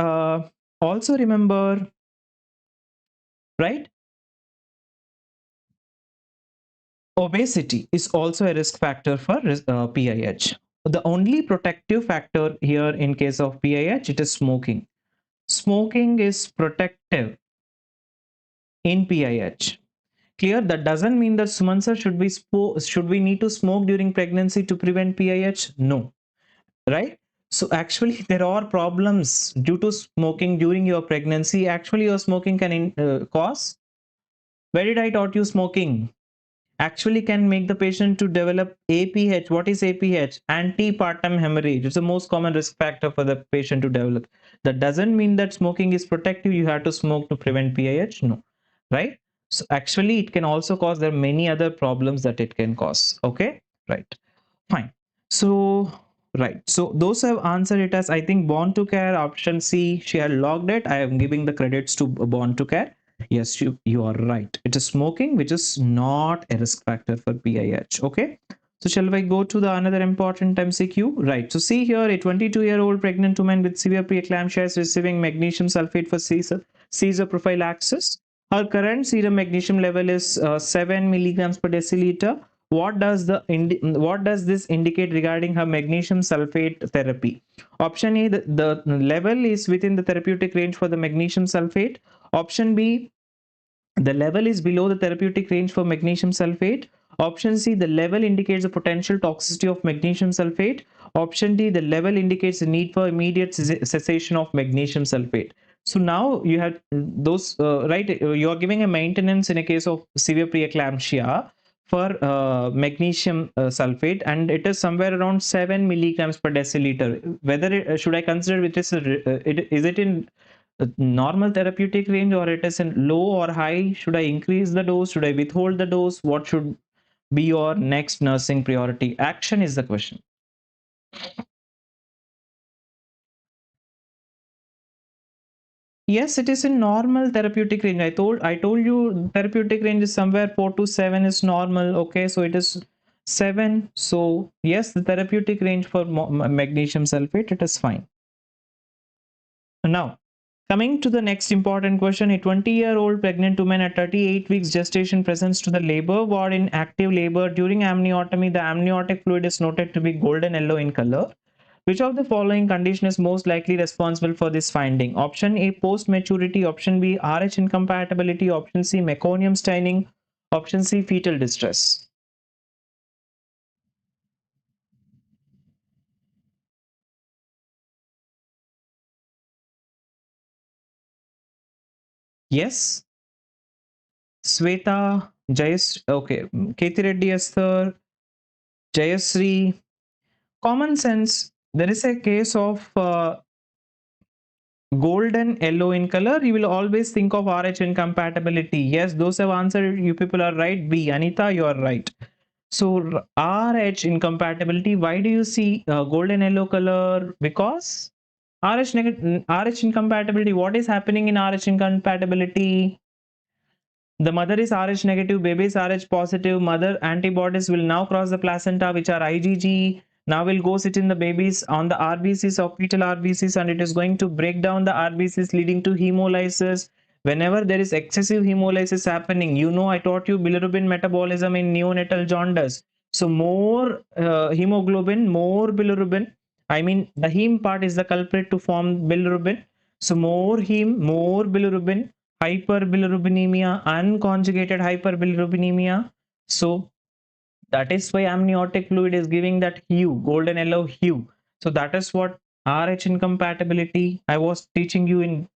also remember, right? Obesity is also a risk factor for PIH. The only protective factor here in case of PIH, it is smoking. Smoking is protective in PIH. Clear? That doesn't mean that Suman sir should we need to smoke during pregnancy to prevent PIH? No, right? So actually, there are problems due to smoking during your pregnancy. Actually, your smoking can cause. Where did I taught you smoking? Actually, can make the patient to develop APH. What is APH? Antepartum hemorrhage. It's the most common risk factor for the patient to develop. That doesn't mean that smoking is protective. You have to smoke to prevent PIH. No, right? So actually, it can also cause, there are many other problems that it can cause. Okay, right, fine. So right, so those have answered it as, I think, Born to Care, option C. She had logged it. I am giving the credits to Born to Care. Yes, you are right. It is smoking, which is not a risk factor for PIH. Okay. So shall we go to the another important MCQ? Right. So see here, a 22-year-old pregnant woman with severe preeclampsia is receiving magnesium sulfate for seizure prophylaxis. Her current serum magnesium level is 7 milligrams per deciliter. what does this indicate regarding her magnesium sulfate therapy? Option A, the level is within the therapeutic range for the magnesium sulfate. Option B, the level is below the therapeutic range for magnesium sulfate. Option C, the level indicates the potential toxicity of magnesium sulfate. Option D, the level indicates the need for immediate cessation of magnesium sulfate. So now you have those, right? You are giving a maintenance in a case of severe preeclampsia for magnesium sulfate, and it is somewhere around 7 milligrams per deciliter. Whether should I consider is it in normal therapeutic range, or it is in low or high? Should I increase the dose? Should I withhold the dose? What should be your next nursing priority action is the question. Yes, it is in normal therapeutic range. I told you therapeutic range is somewhere 4 to 7 is normal. Okay, so it is 7. So yes, the therapeutic range for magnesium sulfate, it is fine. Now, coming to the next important question, a 20-year-old pregnant woman at 38 weeks gestation presents to the labor ward in active labor. During amniotomy, the amniotic fluid is noted to be golden yellow in color. Which of the following condition is most likely responsible for this finding? Option A, post-maturity. Option B, RH incompatibility. Option C, meconium staining. Option C, fetal distress. Yes, Sweta, Jayas, okay, Kethi Reddy Esther, Jayasri. Common sense, there is a case of golden yellow in color, you will always think of RH incompatibility. Yes, those have answered, you people are right. B, Anita, you are right. So RH incompatibility, why do you see golden yellow color? Because RH incompatibility, what is happening in RH incompatibility? The mother is Rh negative, baby is Rh positive. Mother antibodies will now cross the placenta, which are IgG. Now will go sit in the babies on the RBCs of fetal RBCs, and it is going to break down the RBCs, leading to hemolysis. Whenever there is excessive hemolysis happening, you know I taught you bilirubin metabolism in neonatal jaundice. So more hemoglobin, more bilirubin. I mean the heme part is the culprit to form bilirubin. So more heme, more bilirubin, hyperbilirubinemia, unconjugated hyperbilirubinemia. So that is why amniotic fluid is giving that hue, golden yellow hue. So that is what RH incompatibility. I was teaching you in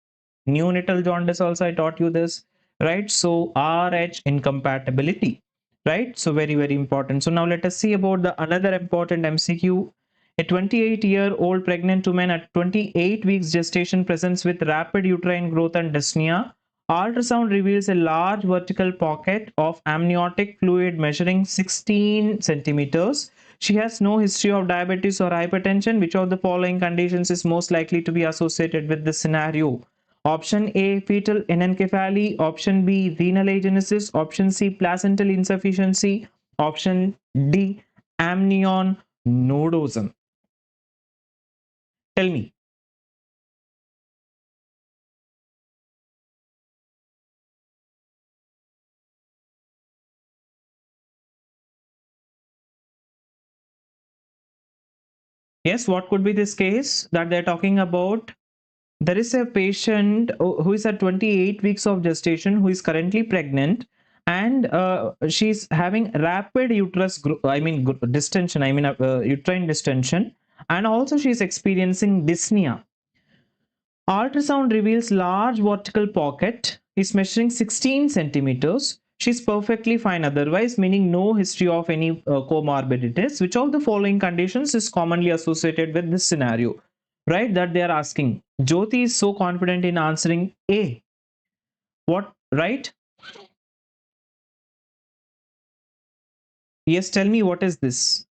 neonatal jaundice also, I taught you this, right? So RH incompatibility, right? So very important. So now let us see about the another important MCQ. A 28-year-old pregnant woman at 28 weeks gestation presents with rapid uterine growth and dyspnea. Ultrasound reveals a large vertical pocket of amniotic fluid measuring 16 centimeters. She has no history of diabetes or hypertension. Which of the following conditions is most likely to be associated with this scenario? Option A, fetal anencephaly. Option B, renal agenesis. Option C, placental insufficiency. Option D, amnion nodosum. Tell me. Yes, what could be this case that they're talking about? There is a patient who is at 28 weeks of gestation who is currently pregnant, and she's having rapid distension, uterine distension, and also she's experiencing dyspnea. Ultrasound reveals large vertical pocket is measuring 16 centimeters. She's perfectly fine otherwise, meaning no history of any comorbidities. Which of the following conditions is commonly associated with this scenario? Right, that they are asking. Jyoti is so confident in answering A. What, right? Yes, tell me what is this?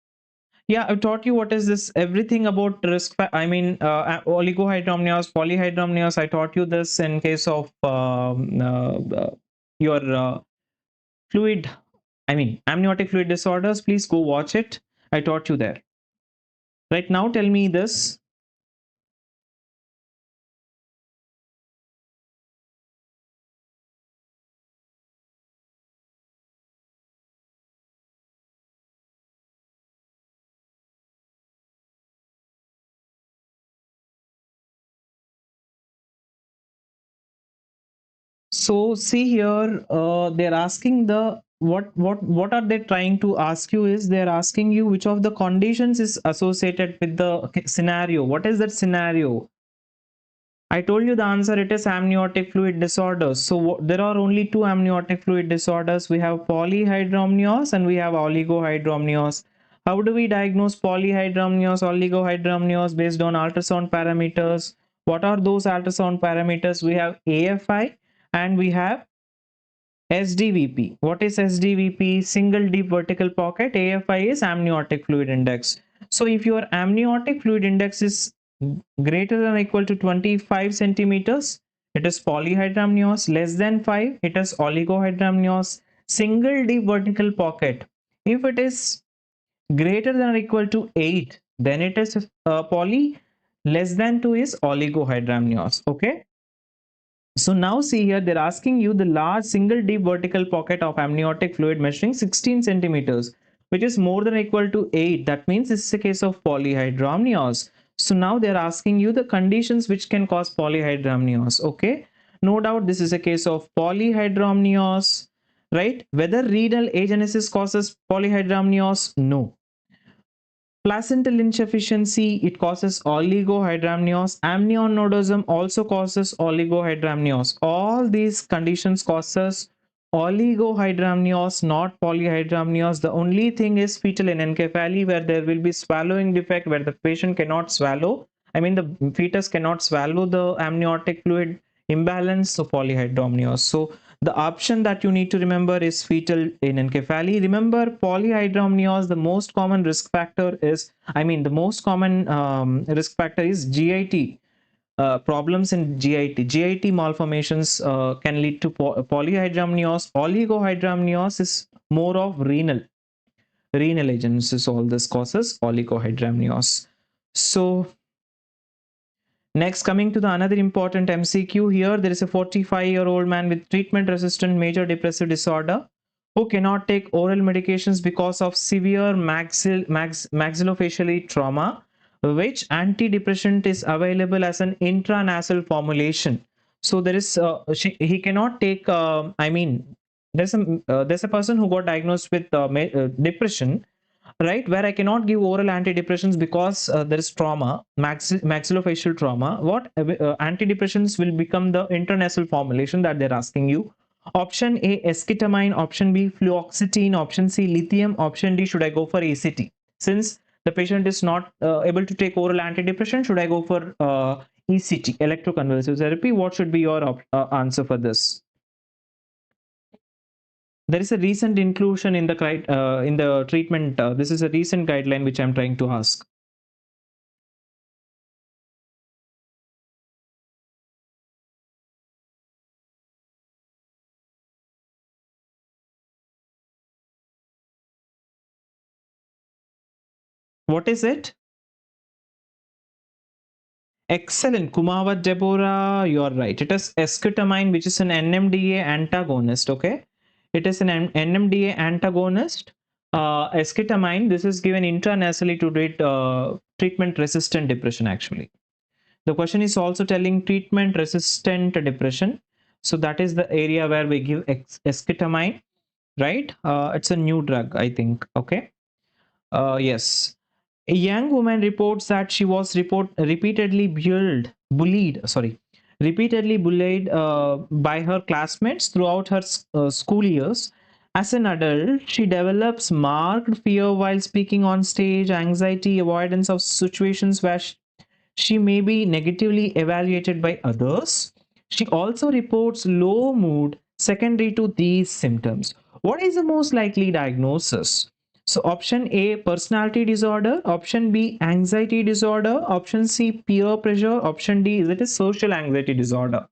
Yeah, I taught you what is this. Everything about oligohydramnios, polyhydramnios. I taught you this in case of your fluid, amniotic fluid disorders. Please go watch it. I taught you there. Right now, tell me this. So see here, they're asking the what are they trying to ask you is they're asking you which of the conditions is associated with the scenario. What is that scenario? I told you the answer, it is amniotic fluid disorders. So there are only two amniotic fluid disorders. We have polyhydramnios and we have oligohydramnios. How do we diagnose polyhydramnios, oligohydramnios based on ultrasound parameters? What are those ultrasound parameters? We have AFI and we have SDVP. What is SDVP? Single deep vertical pocket. AFI is amniotic fluid index. So if your amniotic fluid index is greater than or equal to 25 centimeters, it is polyhydramnios. Less than 5, it is oligohydramnios. Single deep vertical pocket. If it is greater than or equal to 8, then it is poly. Less than 2 is oligohydramnios. Okay. So now see here, they're asking you the large single deep vertical pocket of amniotic fluid measuring 16 centimeters, which is more than or equal to 8. That means this is a case of polyhydramnios. So now they're asking you the conditions which can cause polyhydramnios. Okay. No doubt this is a case of polyhydramnios, right? Whether renal agenesis causes polyhydramnios? No. Placental insufficiency, it causes oligohydramnios. Amnionodosm also causes oligohydramnios. All these conditions causes oligohydramnios, not polyhydramnios. The only thing is fetal anencephaly, where there will be swallowing defect, where the patient cannot swallow. I mean, the fetus cannot swallow the amniotic fluid imbalance, so polyhydramnios. So the option that you need to remember is fetal anencephaly. Remember, polyhydramnios, the most common risk factor is, the most common risk factor is GIT. Problems in GIT. GIT malformations can lead to polyhydramnios. Oligohydramnios is more of renal agenesis. All this causes oligohydramnios. So next, coming to the another important MCQ here, there is a 45-year-old man with treatment-resistant major depressive disorder who cannot take oral medications because of severe maxillofacial trauma, which antidepressant is available as an intranasal formulation. So there is he cannot take. There's a person who got diagnosed with depression, right, where I cannot give oral antidepressants because there is trauma, maxillofacial trauma. What antidepressants will become the intranasal formulation that they're asking you? Option A, esketamine. Option B, fluoxetine. Option C, lithium. Option D, should I go for ACT? Since the patient is not able to take oral antidepressant, should I go for ECT, electroconvulsive therapy? What should be your answer for this? There is a recent inclusion in the treatment. This is a recent guideline which I'm trying to ask. What is it? Excellent, Kumawat Deborah, you're right. It is esketamine, which is an NMDA antagonist. Okay, it is an NMDA antagonist. Esketamine, this is given intranasally to treat treatment-resistant depression. Actually, the question is also telling treatment-resistant depression. So that is the area where we give esketamine, right? It's a new drug, I think. Okay. Yes. A young woman reports that she was repeatedly bullied by her classmates throughout her school years. As an adult, she develops marked fear while speaking on stage, anxiety, avoidance of situations where she may be negatively evaluated by others. She also reports low mood secondary to these symptoms. What is the most likely diagnosis? So option A, personality disorder. Option B, anxiety disorder. Option C, peer pressure. Option D, is it a social anxiety disorder?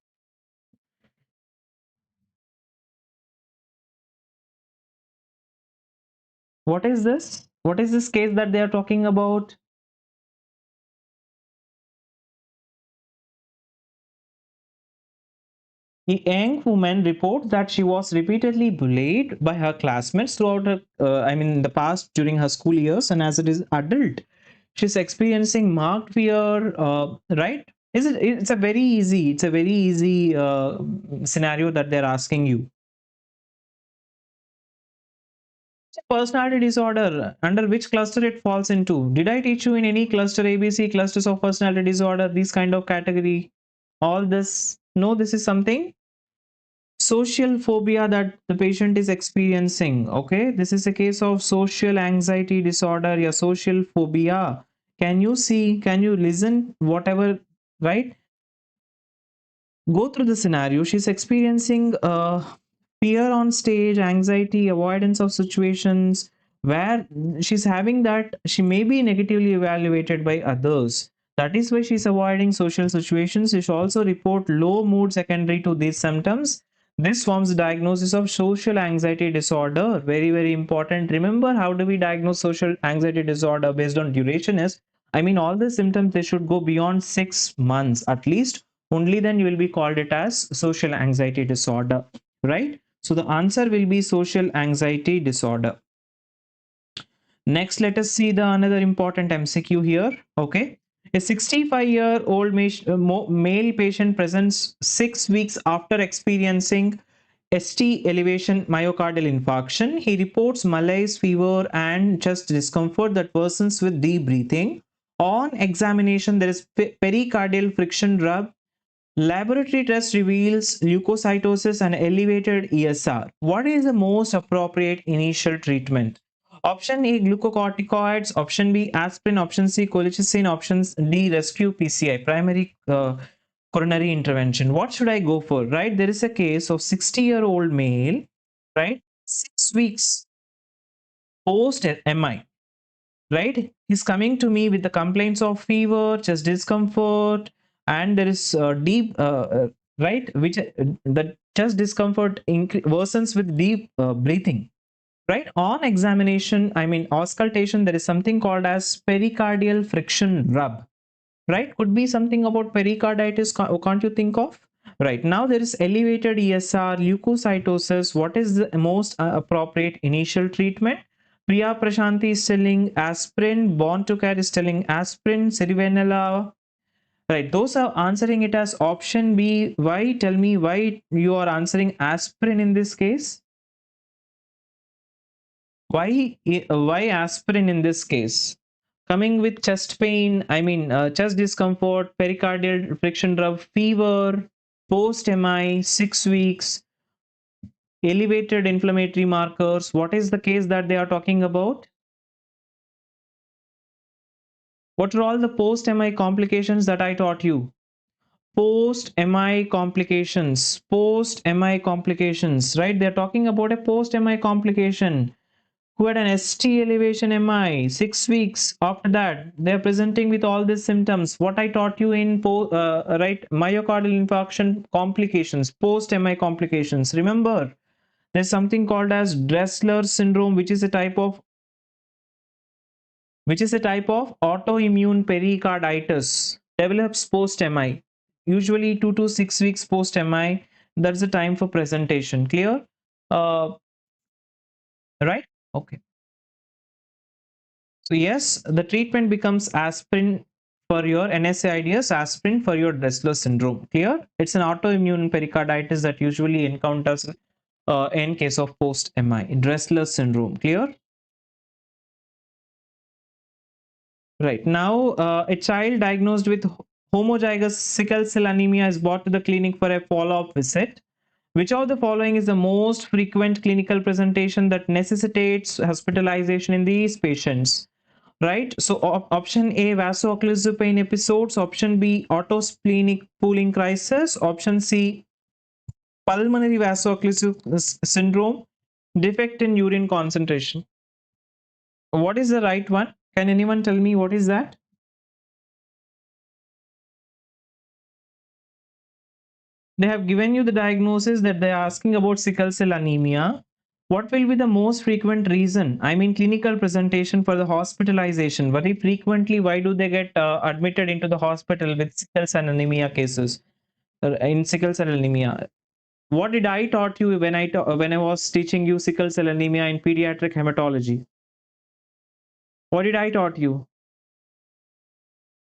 What is this? What is this case that they are talking about? A young woman reports that she was repeatedly bullied by her classmates throughout the past during her school years, and as it is adult, she's experiencing marked fear, right? Is it? It's a very easy. It's a very easy scenario that they're asking you. Personality disorder, under which cluster it falls into? Did I teach you in any cluster, ABC clusters of personality disorder, these kind of category? All this? No, this is something social phobia that the patient is experiencing. Okay, this is a case of social anxiety disorder, yeah, social phobia. Can you see? Can you listen? Whatever, right? Go through the scenario. She's experiencing fear on stage, anxiety, avoidance of situations where she's having that she may be negatively evaluated by others. That is why she's avoiding social situations. She should also report low mood secondary to these symptoms. This forms the diagnosis of social anxiety disorder. Very, very important. Remember, how do we diagnose social anxiety disorder based on duration? Is, I mean, all the symptoms, they should go beyond 6 months at least. Only then you will be called it as social anxiety disorder, right? So the answer will be social anxiety disorder. Next, let us see the another important MCQ here. Okay, a 65-year-old male patient presents 6 weeks after experiencing ST elevation myocardial infarction. He reports malaise, fever, and chest discomfort that worsens with deep breathing. On examination, there is pericardial friction rub. Laboratory test reveals leukocytosis and elevated ESR. What is the most appropriate initial treatment? Option A, glucocorticoids. Option B, aspirin. Option C, colchicine. Option D, rescue PCI, primary coronary intervention. What should I go for? Right, there is a case of 60-year-old male, right? 6 weeks post MI, right? He's coming to me with the complaints of fever, chest discomfort, and there is right, which the chest discomfort worsens with deep breathing. Right, on examination, I mean auscultation, there is something called as pericardial friction rub. Right, could be something about pericarditis. Can't you think of? Right, now there is elevated ESR, leukocytosis. What is the most appropriate initial treatment? Priya Prashanti is telling aspirin, Born to Care is telling aspirin, Cerivanella. Right, those are answering it as option B. Why? Tell me why you are answering aspirin in this case. Why aspirin in this case? Coming with chest pain, I mean chest discomfort, pericardial friction rub, fever, post MI, 6 weeks, elevated inflammatory markers. What is the case that they are talking about? What are all the post MI complications that I taught you? Post MI complications, post MI complications, right? They're talking about a post MI complication who had an ST elevation MI 6 weeks after that. They're presenting with all these symptoms. What I taught you in right, myocardial infarction complications, post MI complications. Remember, there's something called as Dressler syndrome, which is a type of autoimmune pericarditis develops post MI. Usually 2 to 6 weeks post MI. That's the time for presentation. Clear? Right? Okay. So yes, the treatment becomes aspirin for your NSAIDs, aspirin for your Dressler syndrome. Clear? It's an autoimmune pericarditis that usually encounters in case of post MI. Dressler syndrome. Clear? Right. Now, a child diagnosed with homozygous sickle cell anemia is brought to the clinic for a follow-up visit. Which of the following is the most frequent clinical presentation that necessitates hospitalization in these patients? Right, so option A, vaso-occlusive pain episodes. Option B, autosplenic pooling crisis. Option C, pulmonary vaso-occlusive syndrome, defect in urine concentration. What is the right one? Can anyone tell me what is that? They have given you the diagnosis that they are asking about sickle cell anemia. What will be the most frequent reason? I mean, clinical presentation for the hospitalization. Very frequently, why do they get admitted into the hospital with sickle cell anemia cases? In sickle cell anemia, what did I taught you when I was teaching you sickle cell anemia in pediatric hematology? What did I taught you?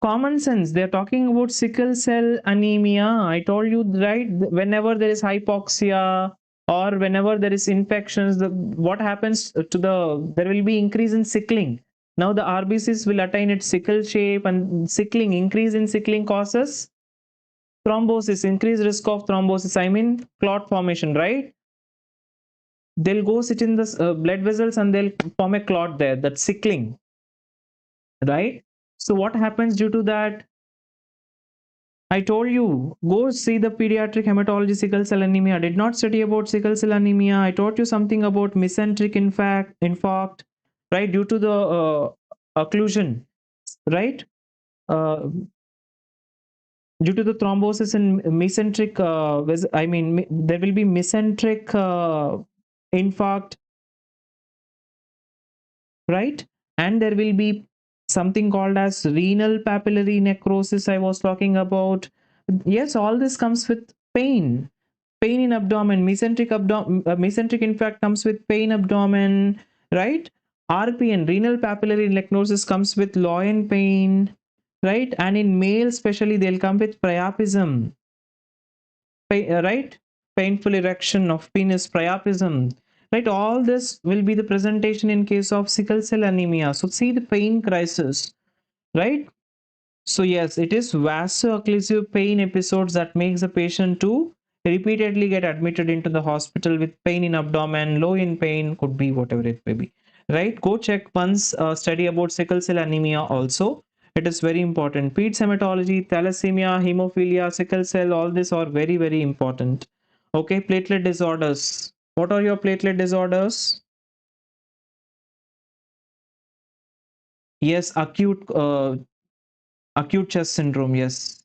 Common sense, they're talking about sickle cell anemia. I told you, right? Whenever there is hypoxia or whenever there is infections, what happens to there will be increase in sickling. Now the RBCs will attain its sickle shape, and sickling, increase in sickling causes thrombosis, increased risk of thrombosis, I mean clot formation, right? They'll go sit in the blood vessels and they'll form a clot there, that's sickling, right? So what happens due to that? I told you, go see the pediatric hematology sickle cell anemia. I did not study about sickle cell anemia. I taught you something about mesenteric infarct, right? Due to the occlusion, right? Uh, Due to the thrombosis and mesenteric, there will be mesenteric infarct, right? And there will be something called as renal papillary necrosis I was talking about. Yes, all this comes with pain in abdomen, mesenteric infarct comes with pain abdomen, right? RPN, renal papillary necrosis, comes with loin pain, right? And in males especially, they'll come with priapism, right? Painful erection of penis, priapism, right? All this will be the presentation in case of sickle cell anemia. So see the pain crisis, right? So yes, it is vaso-occlusive pain episodes that makes the patient to repeatedly get admitted into the hospital with pain in abdomen, low in pain, could be whatever it may be, right? Go check once, study about sickle cell anemia also. It is very important. Peds hematology, thalassemia, hemophilia, sickle cell, all this are very, very important. Okay, platelet disorders. What are your platelet disorders? Yes, acute chest syndrome, yes.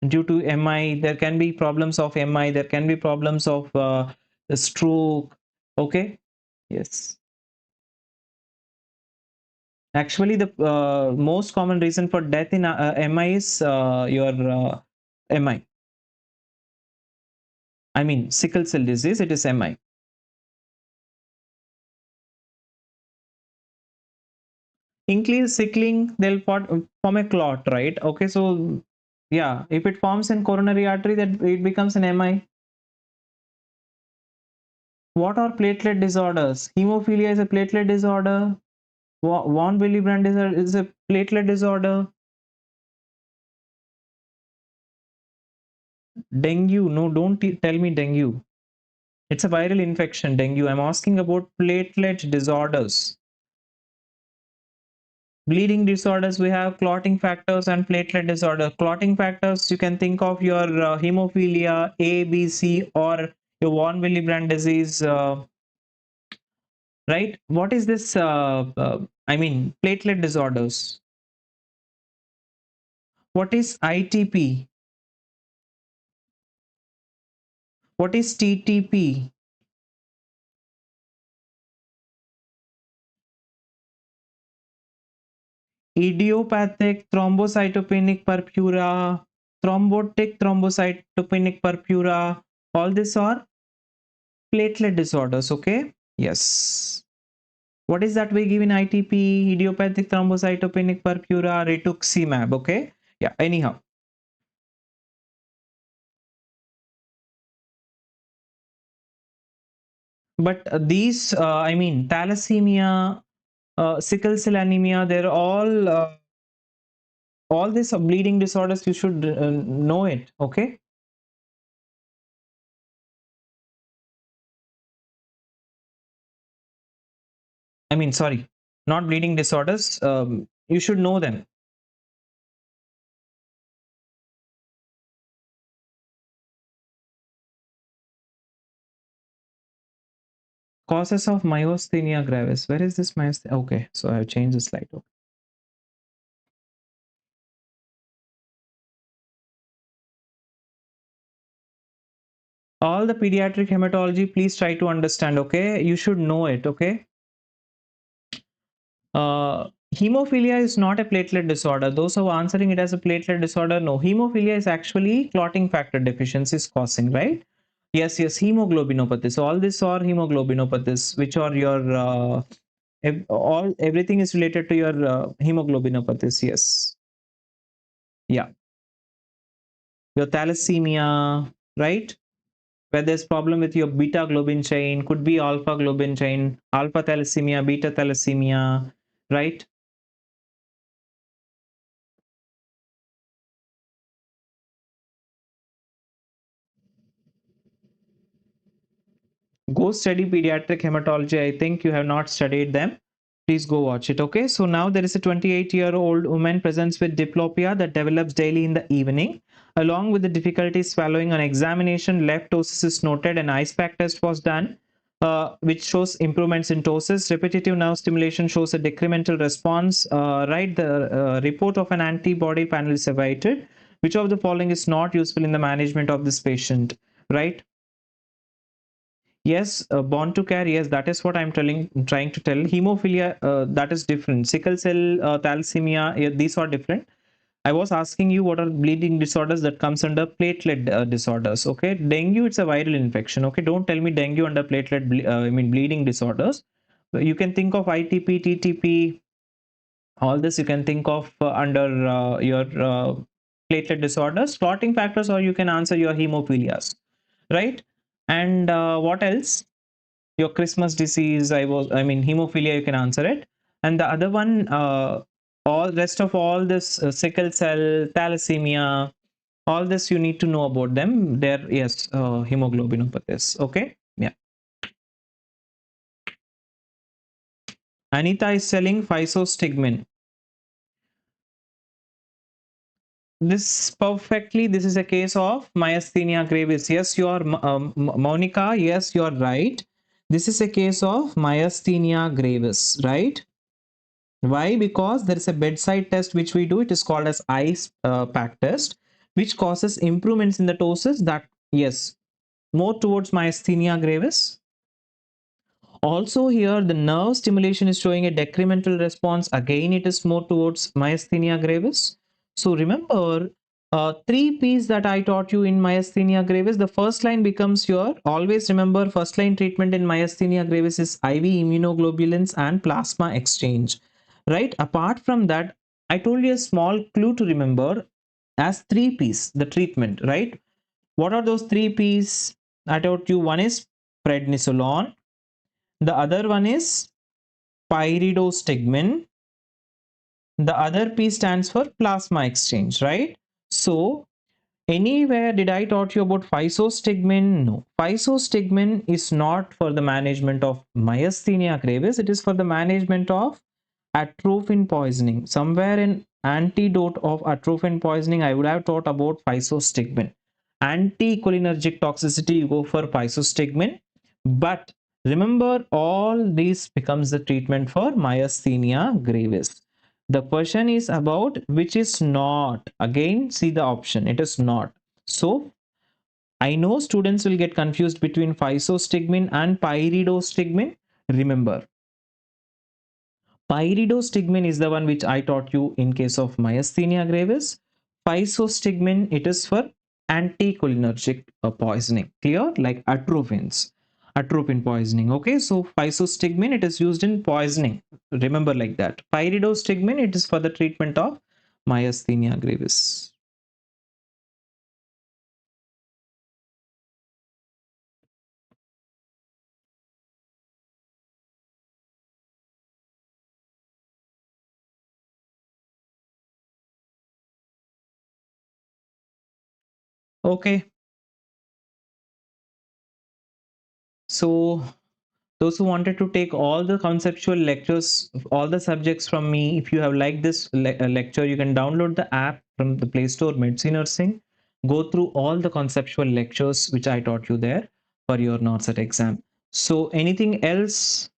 Due to MI, there can be problems of MI, there can be problems of the stroke. Okay, yes. Actually, the most common reason for death in MI is your MI. I mean, sickle cell disease, it is MI. Increased sickling, they'll form a clot, right? Okay, so yeah, if it forms in coronary artery, that it becomes an MI. What are platelet disorders? Hemophilia is a platelet disorder. Von Willebrand is a platelet disorder. Dengue, no, don't tell me dengue. It's a viral infection, dengue. I'm asking about platelet disorders. Bleeding disorders, we have clotting factors and platelet disorder. Clotting factors, you can think of your hemophilia, A, B, C, or your von Willebrand disease, right? What is this? Platelet disorders. What is ITP? What is TTP? Idiopathic thrombocytopenic purpura, thrombotic thrombocytopenic purpura, all these are platelet disorders. Okay, yes. What is that we give in ITP? Idiopathic thrombocytopenic purpura, rituximab. Okay, yeah, anyhow. But these thalassemia, sickle cell anemia, they're all these bleeding disorders, you should know it. Okay, sorry, not bleeding disorders, you should know them. Causes of myasthenia gravis. Where is this myasthenia? Okay, so I have changed the slide. Okay. All the pediatric hematology, please try to understand. Okay, you should know it. Okay. Hemophilia is not a platelet disorder. Those who are answering it as a platelet disorder, no. Hemophilia is actually clotting factor deficiency is causing, right? Yes, yes, hemoglobinopathies. So all these are hemoglobinopathies, which are your everything is related to your hemoglobinopathies. Yes. Yeah, your thalassemia, right? Where there's problem with your beta globin chain, could be alpha globin chain, alpha thalassemia, beta thalassemia, right? Go study pediatric hematology. I think you have not studied them. Please go watch it. Okay. So now there is a 28-year-old woman presents with diplopia that develops daily in the evening. Along with the difficulty swallowing, on examination, left ptosis is noted. An ice pack test was done, which shows improvements in ptosis. Repetitive nerve stimulation shows a decremental response. Right. The report of an antibody panel is awaited. Which of the following is not useful in the management of this patient? Right. Yes, born to care. Yes, that is what I'm trying to tell. Hemophilia, that is different. Sickle cell, thalassemia, yeah, these are different. I was asking you what are bleeding disorders that comes under platelet disorders. Okay, dengue, it's a viral infection. Okay, don't tell me dengue under I mean bleeding disorders. You can think of ITP, TTP, all this you can think of under your platelet disorders, clotting factors, or you can answer your hemophilias, right? And what else? Your Christmas disease, I mean hemophilia, you can answer it. And the other one, all rest of all this sickle cell, thalassemia, all this you need to know about them. They're, yes, hemoglobinopathies. Okay, yeah. Anita is selling physostigmine. This is a case of myasthenia gravis. Yes, you are Monica. Yes, you are right. This is a case of myasthenia gravis, right? Why? Because there is a bedside test which we do. It is called as ice pack test, which causes improvements in the ptosis. That, yes, more towards myasthenia gravis. Also here, the nerve stimulation is showing a decremental response. Again, it is more towards myasthenia gravis. So remember, three P's that I taught you in myasthenia gravis. The first line becomes your, always remember, first line treatment in myasthenia gravis is IV immunoglobulins and plasma exchange, right? Apart from that, I told you a small clue to remember as three P's, the treatment, right? What are those three P's? I taught you one is prednisolone, the other one is pyridostigmine. The other P stands for plasma exchange, right? So, anywhere did I taught you about physostigmine? No. Physostigmine is not for the management of myasthenia gravis. It is for the management of atropine poisoning. Somewhere in antidote of atropine poisoning, I would have taught about physostigmine. Anticholinergic toxicity, you go for physostigmine. But remember, all these becomes the treatment for myasthenia gravis. The question is about which is not. Again, see the option. It is not. So I know students will get confused between physostigmine and pyridostigmine. Remember, pyridostigmine is the one which I taught you in case of myasthenia gravis. Physostigmine, it is for anticholinergic poisoning. Clear? Like atropines, atropine poisoning. Okay, so physostigmine, it is used in poisoning. Remember like that. Pyridostigmine, it is for the treatment of myasthenia gravis. Okay, so those who wanted to take all the conceptual lectures, all the subjects from me, if you have liked this lecture, you can download the app from the Play Store, MEDsee Nursing. Go through all the conceptual lectures which I taught you there for your Norcet exam. So anything else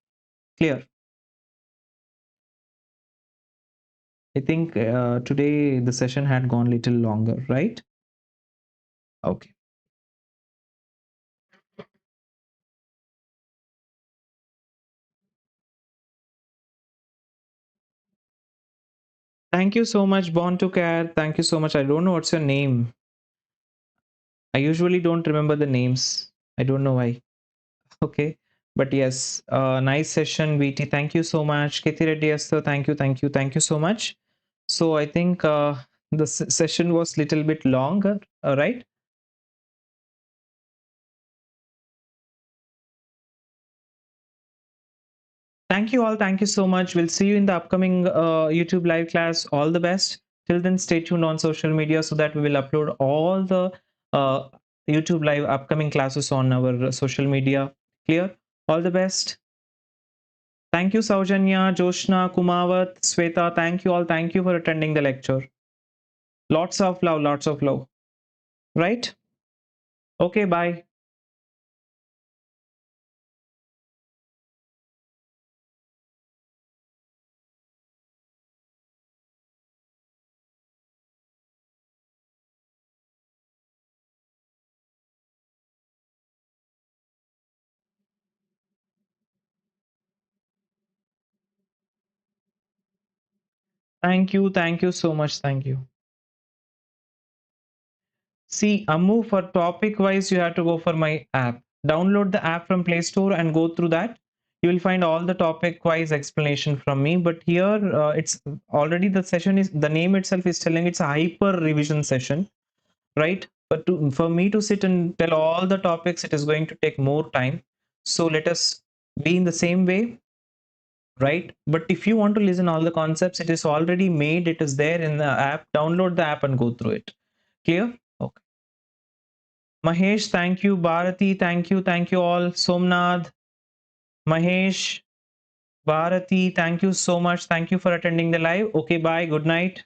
clear? I think today the session had gone little longer, right? Okay. Thank you so much, Born to Care. Thank you so much. I don't know what's your name. I usually don't remember the names. I don't know why. Okay. But yes, nice session, VT. Thank you so much. Kiti Reddy Esther, thank you so much. So I think The session was little bit longer, right? Thank you all. Thank you so much. We'll see you in the upcoming YouTube live class. All the best. Till then, stay tuned on social media so that we will upload all the uh, YouTube live upcoming classes on our social media. Clear? All the best. Thank you, Saujanya, Joshna, Kumavat, Sweta. Thank you all. Thank you for attending the lecture. Lots of love. Lots of love. Right? Okay, bye. Thank you. Thank you so much. Thank you. See, Ammu, for topic wise, you have to go for my app. Download the app from Play Store and go through that. You will find all the topic wise explanation from me. But here, it's already the session is the name itself is telling it's a hyper revision session, right? But for me to sit and tell all the topics, it is going to take more time. So let us be in the same way, right? But if you want to listen all the concepts, it is already made. It is there in the app. Download the app and go through it. Clear? Okay. Mahesh, thank you. Bharati, thank you. Thank you all. Somnath, Mahesh, Bharati, thank you so much. Thank you for attending the live. Okay, bye. Good night.